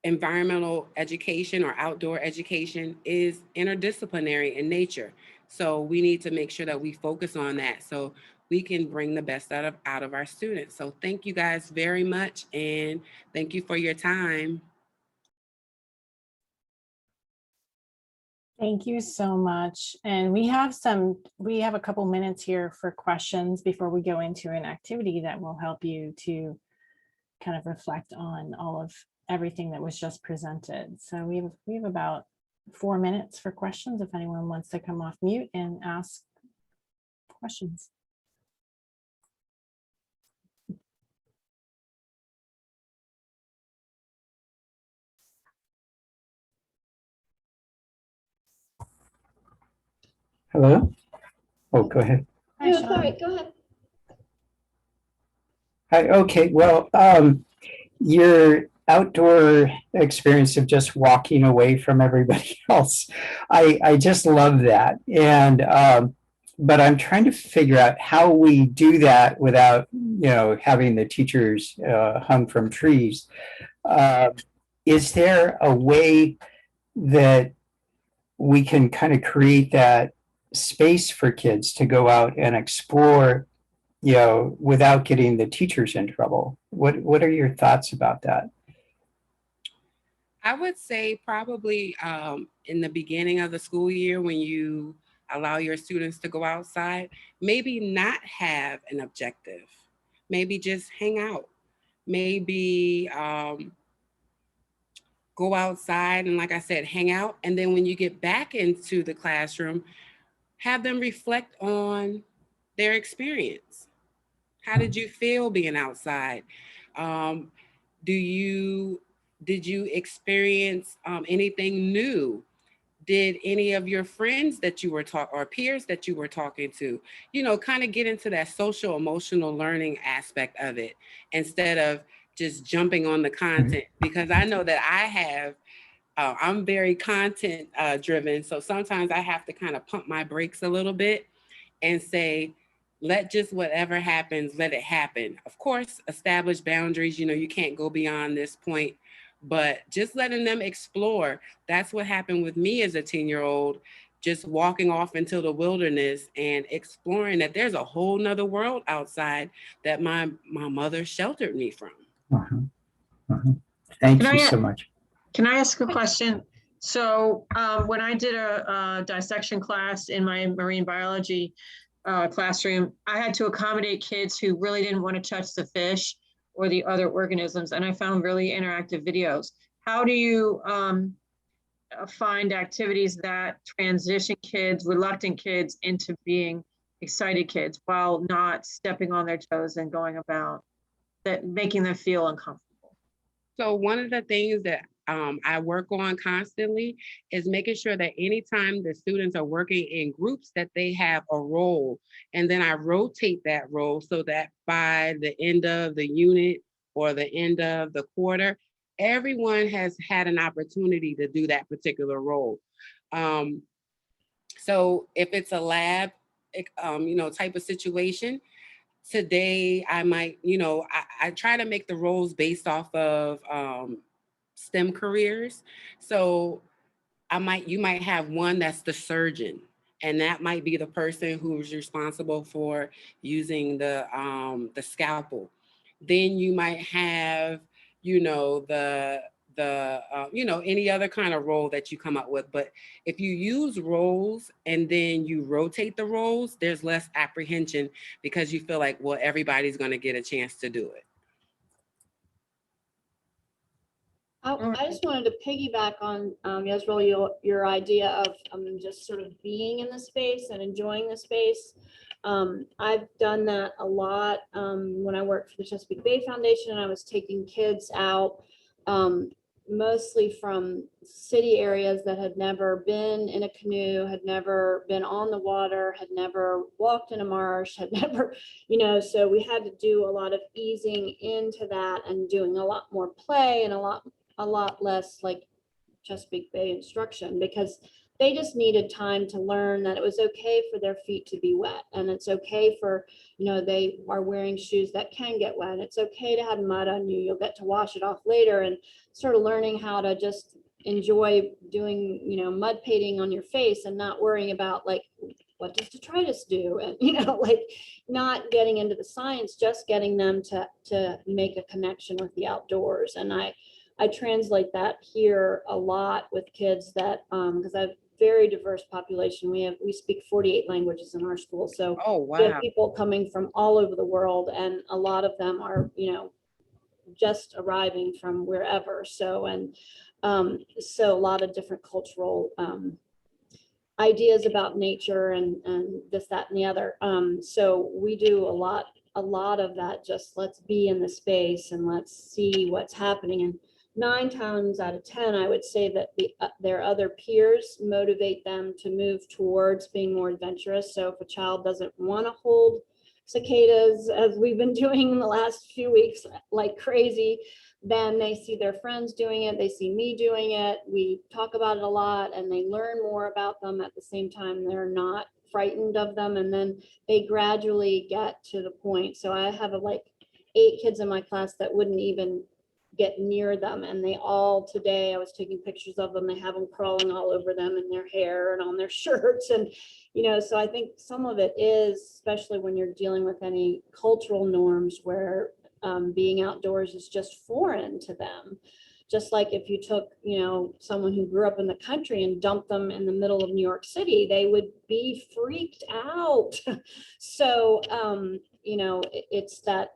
Speaker 2: environmental education or outdoor education is interdisciplinary in nature. So we need to make sure that we focus on that so we can bring the best out of our students. So thank you guys very much, and thank you for your time.
Speaker 1: Thank you so much. And we have a couple minutes here for questions before we go into an activity that will help you to kind of reflect on all of everything that was just presented. So we have about 4 minutes for questions if anyone wants to come off mute and ask questions.
Speaker 11: Hello? Oh, go ahead.
Speaker 1: Hi,
Speaker 12: No,
Speaker 1: Sean.
Speaker 12: sorry, go ahead.
Speaker 11: Hi, okay, well, your outdoor experience of just walking away from everybody else, I just love that. And, but I'm trying to figure out how we do that without, having the teachers hung from trees. Is there a way that we can kind of create that space for kids to go out and explore, without getting the teachers in trouble? What are your thoughts about that?
Speaker 2: I would say probably in the beginning of the school year, when you allow your students to go outside, maybe not have an objective, maybe just hang out, maybe go outside and, like I said, hang out. And then when you get back into the classroom, have them reflect on their experience. How did you feel being outside? Did you experience anything new? Did any of your friends that you were talking or peers that you were talking to, kind of get into that social emotional learning aspect of it instead of just jumping on the content? Because I know that I'm very content driven. So sometimes I have to kind of pump my brakes a little bit and say, let just whatever happens, let it happen. Of course, establish boundaries. You can't go beyond this point, but just letting them explore. That's what happened with me as a 10-year-old, just walking off into the wilderness and exploring that there's a whole nother world outside that my mother sheltered me from.
Speaker 11: Uh-huh. Uh-huh. Thank
Speaker 12: Can
Speaker 11: you
Speaker 12: I-
Speaker 11: so much.
Speaker 12: Can I ask a question? So when I did a dissection class in my marine biology classroom, I had to accommodate kids who really didn't want to touch the fish or the other organisms, and I found really interactive videos. How do you find activities that transition kids, reluctant kids, into being excited kids while not stepping on their toes and going about that, making them feel uncomfortable?
Speaker 2: So one of the things that I work on constantly is making sure that anytime the students are working in groups that they have a role, and then I rotate that role so that by the end of the unit or the end of the quarter, everyone has had an opportunity to do that particular role. So if it's a lab, type of situation, today I might, I try to make the roles based off of STEM careers. So you might have one that's the surgeon, and that might be the person who's responsible for using the scalpel. Then you might have, any other kind of role that you come up with. But if you use roles and then you rotate the roles, there's less apprehension because you feel like, well, everybody's going to get a chance to do it.
Speaker 13: I just wanted to piggyback on Yasrul, your idea of just sort of being in the space and enjoying the space. I've done that a lot when I worked for the Chesapeake Bay Foundation, and I was taking kids out mostly from city areas that had never been in a canoe, had never been on the water, had never walked in a marsh, had never, so we had to do a lot of easing into that and doing a lot more play and a lot less like Chesapeake Bay instruction, because they just needed time to learn that it was okay for their feet to be wet, and it's okay for, they are wearing shoes that can get wet. It's okay to have mud on you. You'll get to wash it off later, and sort of learning how to just enjoy doing, mud painting on your face and not worrying about like, what does detritus do? And, like not getting into the science, just getting them to make a connection with the outdoors. And I translate that here a lot with kids that, because I have very diverse population. We speak 48 languages in our school. So
Speaker 2: oh, wow.
Speaker 13: We have people coming from all over the world, and a lot of them are, just arriving from wherever. So, so a lot of different cultural ideas about nature and this, that, and the other. So we do a lot of that. Just let's be in the space and let's see what's happening. And 9 times out of 10, I would say that their other peers motivate them to move towards being more adventurous. So if a child doesn't want to hold cicadas, as we've been doing in the last few weeks like crazy, then they see their friends doing it, they see me doing it, we talk about it a lot, and they learn more about them. At the same time, they're not frightened of them, and then they gradually get to the point. So I have like 8 kids in my class that wouldn't even get near them, and they all, today I was taking pictures of them, they have them crawling all over them in their hair and on their shirts. And so I think some of it is, especially when you're dealing with any cultural norms where being outdoors is just foreign to them. Just like if you took someone who grew up in the country and dumped them in the middle of New York City, they would be freaked out. So it's that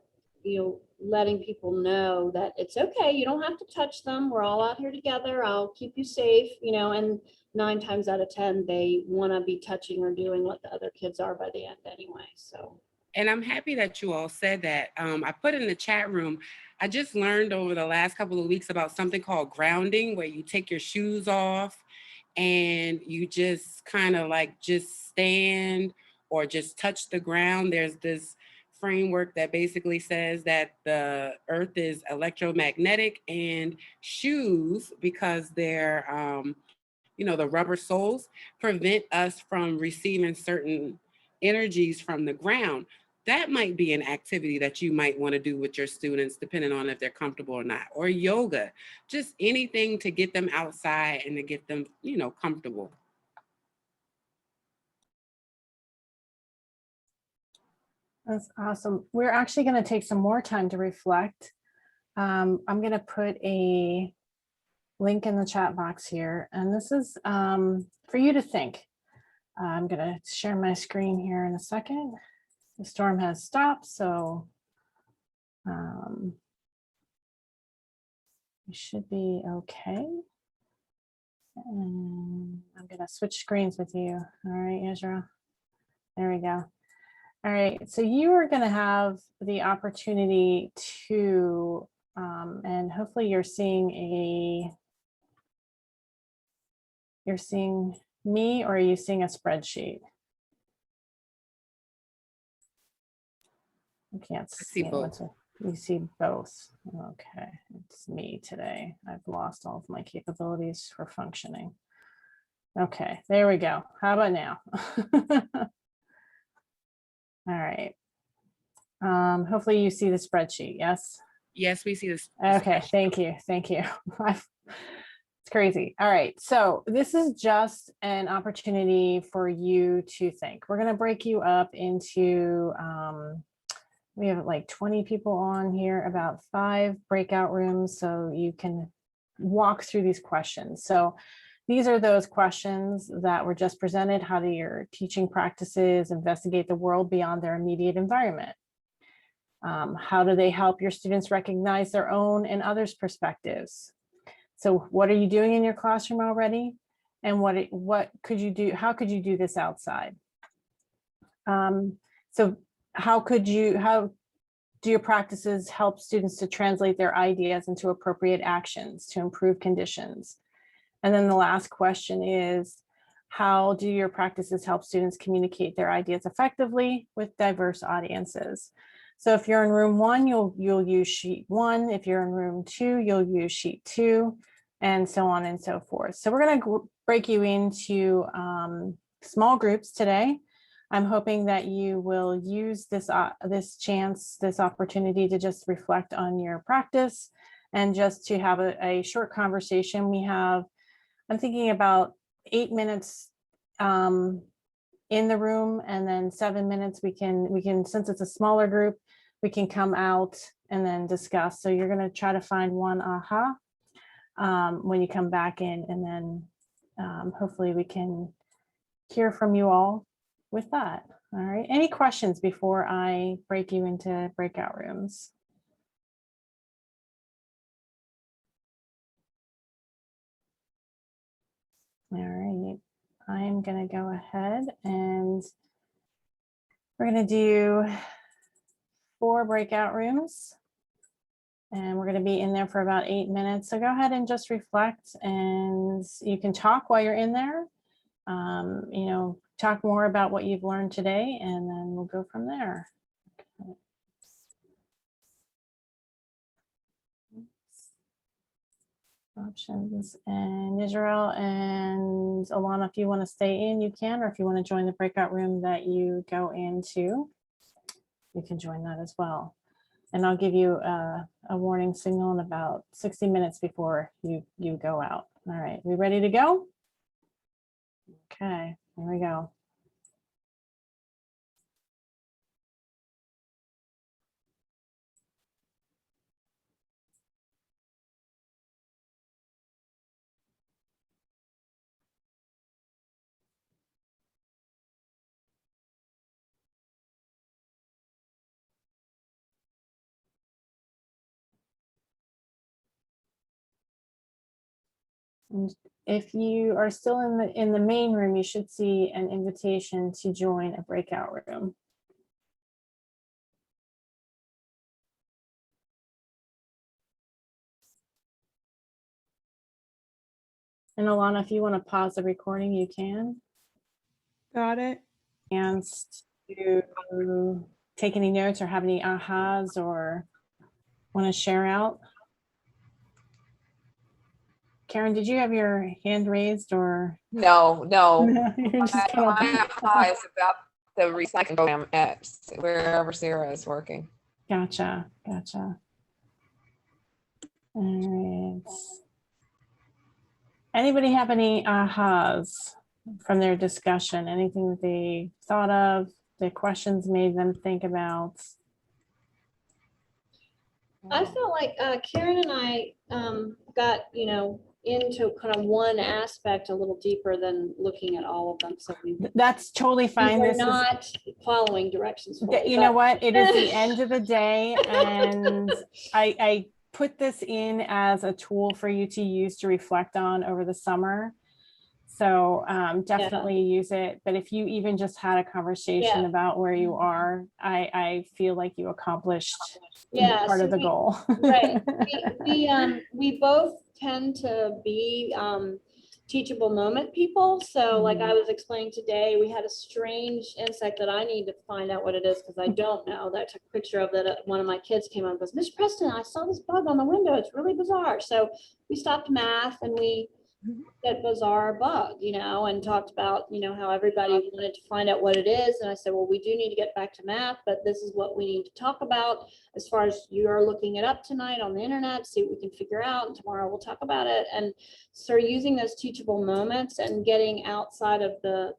Speaker 13: letting people know that it's okay. You don't have to touch them. We're all out here together. I'll keep you safe, and 9 times out of 10, they want to be touching or doing what the other kids are by the end anyway. So.
Speaker 2: And I'm happy that you all said that. I put in the chat room, I just learned over the last couple of weeks about something called grounding, where you take your shoes off and you just kind of like just stand or just touch the ground. There's this framework that basically says that the earth is electromagnetic, and shoes, because they're, the rubber soles, prevent us from receiving certain energies from the ground. That might be an activity that you might want to do with your students, depending on if they're comfortable or not, or yoga, just anything to get them outside and to get them, comfortable.
Speaker 1: That's awesome. We're actually going to take some more time to reflect. I'm going to put a link in the chat box here, and this is for you to think. I'm going to share my screen here in a second. The storm has stopped, so you should be okay. And I'm going to switch screens with you. All right, Israel. There we go. All right, so you are going to have the opportunity to, and hopefully you're seeing me, or are you seeing a spreadsheet? I can't see both. You see both. Okay, it's me today. I've lost all of my capabilities for functioning. Okay, there we go. How about now? All right. Hopefully you see the spreadsheet. Yes.
Speaker 2: Yes, we see this.
Speaker 1: Okay, thank you. Thank you. It's crazy. All right. So this is just an opportunity for you to think. We're going to break you up into, we have like 20 people on here, about 5 breakout rooms, so you can walk through these questions. So these are those questions that were just presented. How do your teaching practices investigate the world beyond their immediate environment? How do they help your students recognize their own and others' perspectives? So what are you doing in your classroom already? And what could you do? How could you do this outside? So how do your practices help students to translate their ideas into appropriate actions to improve conditions? And then the last question is, how do your practices help students communicate their ideas effectively with diverse audiences? So if you're in room 1, you'll use sheet 1. If you're in room 2, you'll use sheet 2, and so on and so forth. So we're going to break you into small groups today. I'm hoping that you will use this opportunity to just reflect on your practice and just to have a short conversation. I'm thinking about 8 minutes in the room, and then 7 minutes we can, since it's a smaller group, we can come out and then discuss. So you're going to try to find one aha when you come back in, and then hopefully we can hear from you all with that. All right. Any questions before I break you into breakout rooms? All right. I'm going to go ahead and we're going to do 4 breakout rooms. And we're going to be in there for about 8 minutes. So go ahead and just reflect, and you can talk while you're in there. Talk more about what you've learned today, and then we'll go from there. Okay. Options, and Israel and Alana, if you want to stay in, you can, or if you want to join the breakout room that you go into, you can join that as well. And I'll give you a warning signal in about 60 minutes before you go out. All right, we ready to go? Okay, here we go. And if you are still in the main room, you should see an invitation to join a breakout room. And Alana, if you want to pause the recording, you can.
Speaker 14: Got it.
Speaker 1: And to take any notes or have any ahas or want to share out. Karen, did you have your hand raised or?
Speaker 10: No.
Speaker 1: You're just kind of...
Speaker 10: My aha is about the recycling program at wherever Sarah is working.
Speaker 1: Gotcha. All right. Anybody have any ahas from their discussion? Anything that they thought of, the questions made them think about?
Speaker 13: I felt like Karen and I got, into kind of one aspect a little deeper than looking at all of them. So
Speaker 1: That's totally fine.
Speaker 13: we're
Speaker 1: This is,
Speaker 13: not following directions. fully,
Speaker 1: you know
Speaker 13: but-
Speaker 1: what? It is the end of the day, and I put this in as a tool for you to use to reflect on over the summer. So definitely use it. But if you even just had a conversation about where you are, I feel like you accomplished part
Speaker 13: so
Speaker 1: of the goal.
Speaker 13: Right. We both tend to be teachable moment people. So like I was explaining today, we had a strange insect that I need to find out what it is because I don't know. That I took a picture of that. One of my kids came on and goes, Miss Preston, I saw this bug on the window. It's really bizarre. So we stopped math and we that bizarre bug, and talked about, how everybody wanted to find out what it is. And I said, well, we do need to get back to math, but this is what we need to talk about as far as you are looking it up tonight on the internet, see what we can figure out. And tomorrow we'll talk about it. And so using those teachable moments and getting outside of the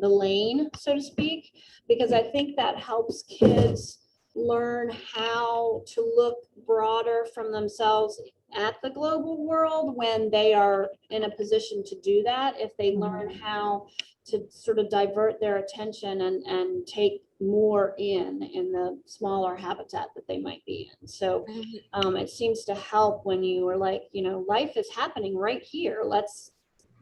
Speaker 13: lane, so to speak, because I think that helps kids learn how to look broader from themselves at the global world when they are in a position to do that. If they learn how to sort of divert their attention and take more in the smaller habitat that they might be in. So it seems to help when you are like, life is happening right here. Let's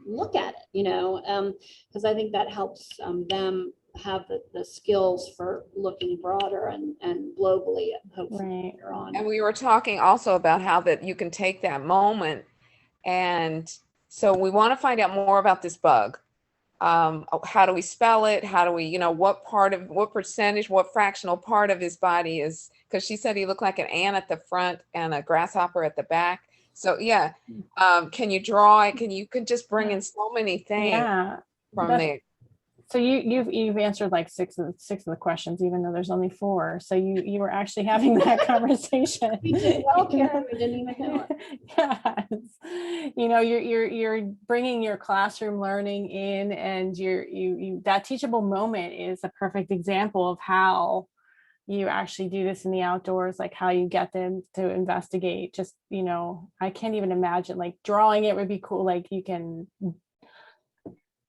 Speaker 13: look at it, because I think that helps them have the skills for looking broader and globally, hopefully later on.
Speaker 10: And we were talking also about how that you can take that moment. And so we want to find out more about this bug. How do we spell it? How do we, what percentage, what fractional part of his body is, because she said he looked like an ant at the front and a grasshopper at the back. So yeah, can you draw it? You can just bring in so many things from there.
Speaker 1: So you've answered like six of the questions, even though there's only 4. So you were actually having that conversation.
Speaker 13: We did well, Karen. We didn't even know
Speaker 1: it. Yes. You're bringing your classroom learning in, and you that teachable moment is a perfect example of how you actually do this in the outdoors, like how you get them to investigate. Just, I can't even imagine, like drawing it would be cool. Like you can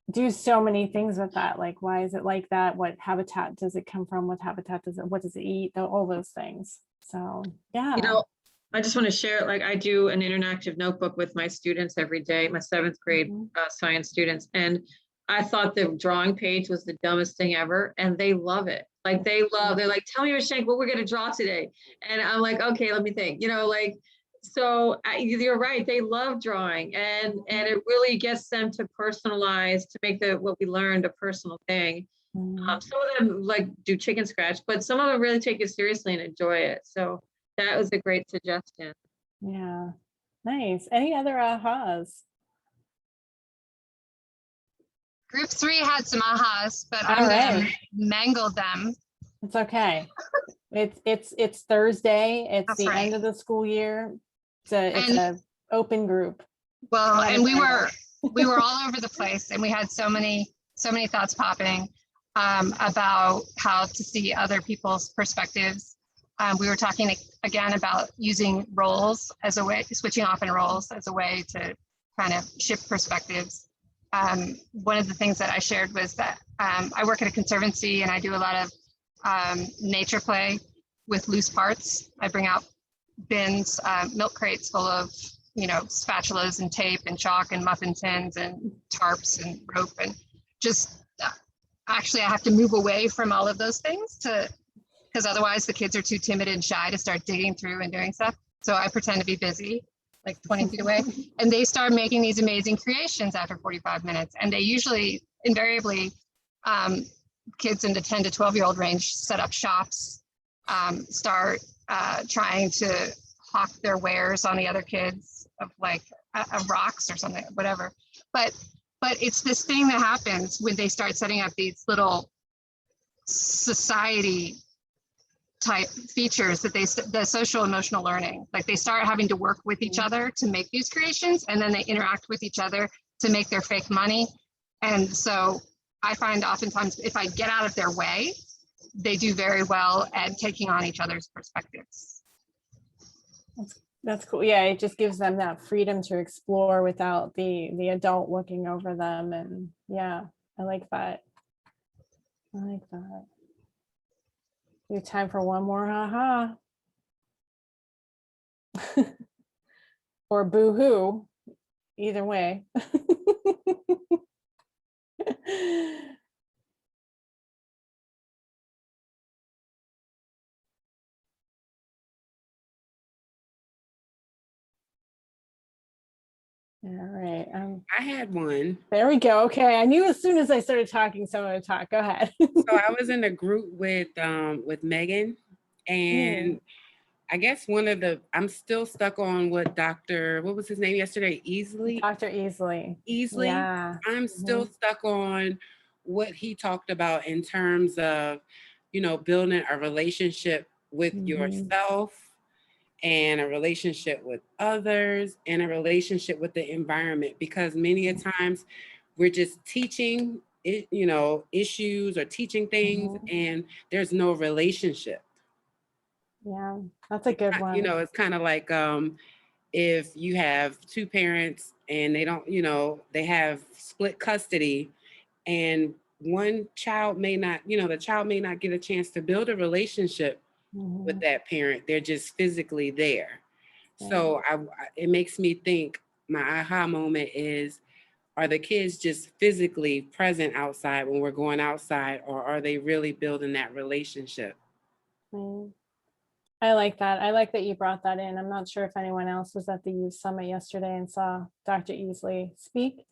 Speaker 1: do so many things with that. Like, why is it like that? What habitat does it come from? What habitat what does it eat? All those things. So, yeah.
Speaker 12: I just want to share, like I do an interactive notebook with my students every day, my 7th grade science students. And I thought the drawing page was the dumbest thing ever. And they love it. Like they're like, tell me, Miss Shank, what we're going to draw today. And I'm like, okay, let me think, so you're right. They love drawing, and it really gets them to personalize, to make what we learned a personal thing. Some of them like do chicken scratch, but some of them really take it seriously and enjoy it. So that was a great suggestion.
Speaker 1: Yeah, nice. Any other ahas?
Speaker 15: Group 3 had some ahas, but I'm gonna mangle them.
Speaker 1: It's okay. It's Thursday. It's the
Speaker 15: right.
Speaker 1: end of the school year. It's an open group.
Speaker 15: Well, and we were all over the place, and we had so many thoughts popping about how to see other people's perspectives. We were talking again about using roles as a way, switching off in roles as a way to kind of shift perspectives. One of the things that I shared was that I work at a conservancy, and I do a lot of nature play with loose parts. I bring out bins, milk crates full of, spatulas and tape and chalk and muffin tins and tarps and rope, and just actually I have to move away from all of those things because otherwise the kids are too timid and shy to start digging through and doing stuff. So I pretend to be busy, like 20 feet away, and they start making these amazing creations after 45 minutes. And they usually, invariably, kids in the 10 to 12-year-old range set up shops, start trying to hawk their wares on the other kids of like rocks or something, whatever. But it's this thing that happens when they start setting up these little society type features that the social emotional learning, like they start having to work with each other to make these creations, and then they interact with each other to make their fake money. And so I find oftentimes if I get out of their way, they do very well at taking on each other's perspectives.
Speaker 1: That's cool. Yeah, it just gives them that freedom to explore without the adult looking over them. And yeah, I like that. I like that. We have time for one more haha. Or boo-hoo. Either way. All right.
Speaker 2: I had one.
Speaker 1: There we go. Okay. I knew as soon as I started talking, someone would talk. Go ahead.
Speaker 2: So I was in a group with Megan, and I guess I'm still stuck on what was his name yesterday? Easley?
Speaker 1: Dr. Easley.
Speaker 2: Easley.
Speaker 1: Yeah.
Speaker 2: I'm still stuck on what he talked about in terms of, building a relationship with yourself and a relationship with others and a relationship with the environment, because many a times we're just teaching it, issues or teaching things and there's no relationship.
Speaker 1: Yeah, that's a good one.
Speaker 2: It's kind of like if you have two parents and they don't, they have split custody, and one child may not, the child may not get a chance to build a relationship with that parent. They're just physically there. So it makes me think, my aha moment is, are the kids just physically present outside when we're going outside, or are they really building that relationship?
Speaker 1: I like that. I like that you brought that in. I'm not sure if anyone else was at the Youth Summit yesterday and saw Dr. Easley speak,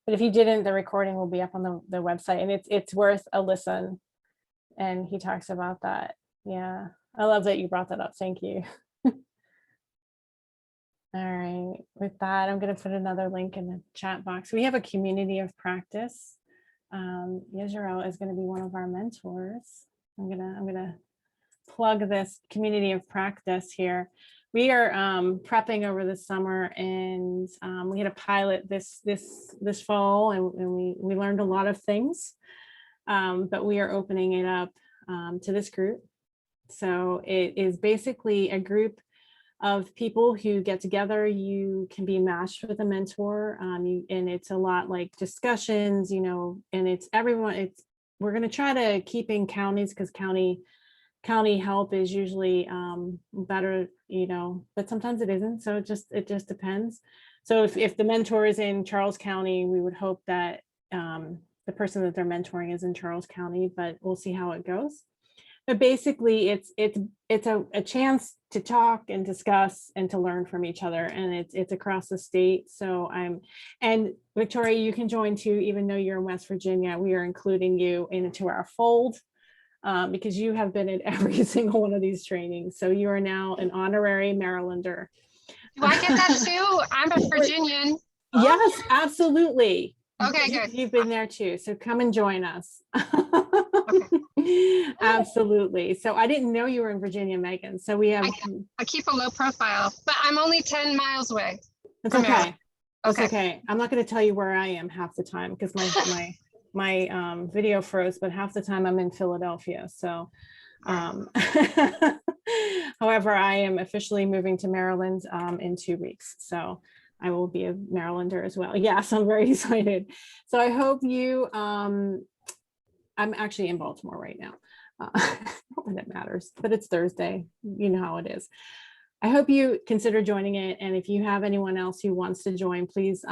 Speaker 1: but if you didn't, the recording will be up on the website, and it's worth a listen. And he talks about that. Yeah, I love that you brought that up. Thank you. All right, with that, I'm going to put another link in the chat box. We have a community of practice. Yajiro is going to be one of our mentors. I'm gonna plug this community of practice here. We are prepping over the summer, and we had a pilot this fall, and we learned a lot of things, but we are opening it up to this group. So it is basically a group of people who get together. You can be matched with a mentor, and it's a lot like discussions, and it's everyone. We're going to try to keep in counties, because county help is usually better, but sometimes it isn't. So it just depends. So if the mentor is in Charles County, we would hope that the person that they're mentoring is in Charles County, but we'll see how it goes. But basically it's a chance to talk and discuss and to learn from each other, and it's across the state. So and Victoria, you can join too, even though you're in West Virginia. We are including you into our fold, because you have been at every single one of these trainings. So you are now an honorary Marylander.
Speaker 15: Do I get that too? I'm a Virginian.
Speaker 1: Yes, absolutely.
Speaker 15: Okay, good.
Speaker 1: You've been there too. So come and join us. Absolutely. So I didn't know you were in Virginia, Megan. So we have.
Speaker 15: I keep a low profile, but I'm only 10 miles away.
Speaker 1: That's okay. That's okay. I'm not going to tell you where I am half the time, because my video froze, but half the time I'm in Philadelphia. So however, I am officially moving to Maryland in 2 weeks. So I will be a Marylander as well. Yes, I'm very excited. So I hope you, I'm actually in Baltimore right now. Not that it matters, but it's Thursday. You know how it is. I hope you consider joining it. And if you have anyone else who wants to join, please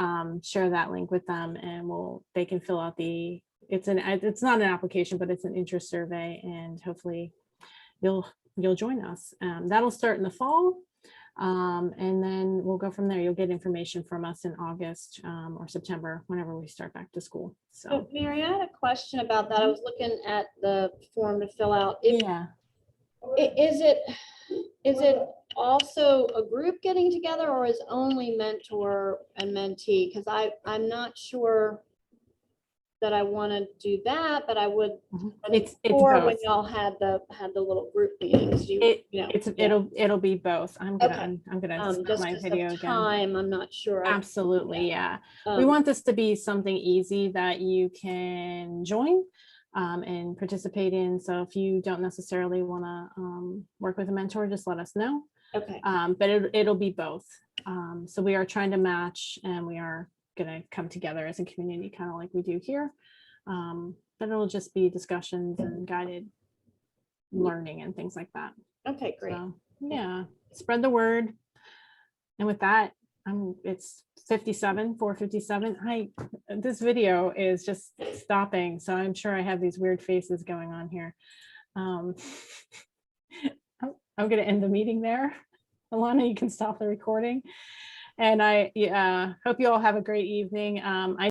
Speaker 1: share that link with them, and they can fill out it's not an application, but it's an interest survey, and hopefully you'll join us. That'll start in the fall. And then we'll go from there. You'll get information from us in August or September, whenever we start back to school. So
Speaker 13: Mary, I had a question about that. I was looking at the form to fill out. Is it also a group getting together, or is only mentor and mentee? Because I'm not sure that I want to do that, but I would.
Speaker 1: It's
Speaker 13: or when
Speaker 1: both.
Speaker 13: y'all had the little group meetings,
Speaker 1: it'll be both. I'm gonna start
Speaker 13: just
Speaker 1: my video again.
Speaker 13: Time, I'm not sure.
Speaker 1: Absolutely, yeah. We want this to be something easy that you can join and participate in. So if you don't necessarily want to work with a mentor, just let us know.
Speaker 13: Okay.
Speaker 1: But it'll be both. So we are trying to match, and we are gonna come together as a community, kind of like we do here. But it'll just be discussions and guided learning and things like that.
Speaker 13: Okay, great.
Speaker 1: So yeah, spread the word. And with that, it's 4:57. This video is just stopping, so I'm sure I have these weird faces going on here. I'm going to end the meeting there. Alana, you can stop the recording. And I hope you all have a great evening.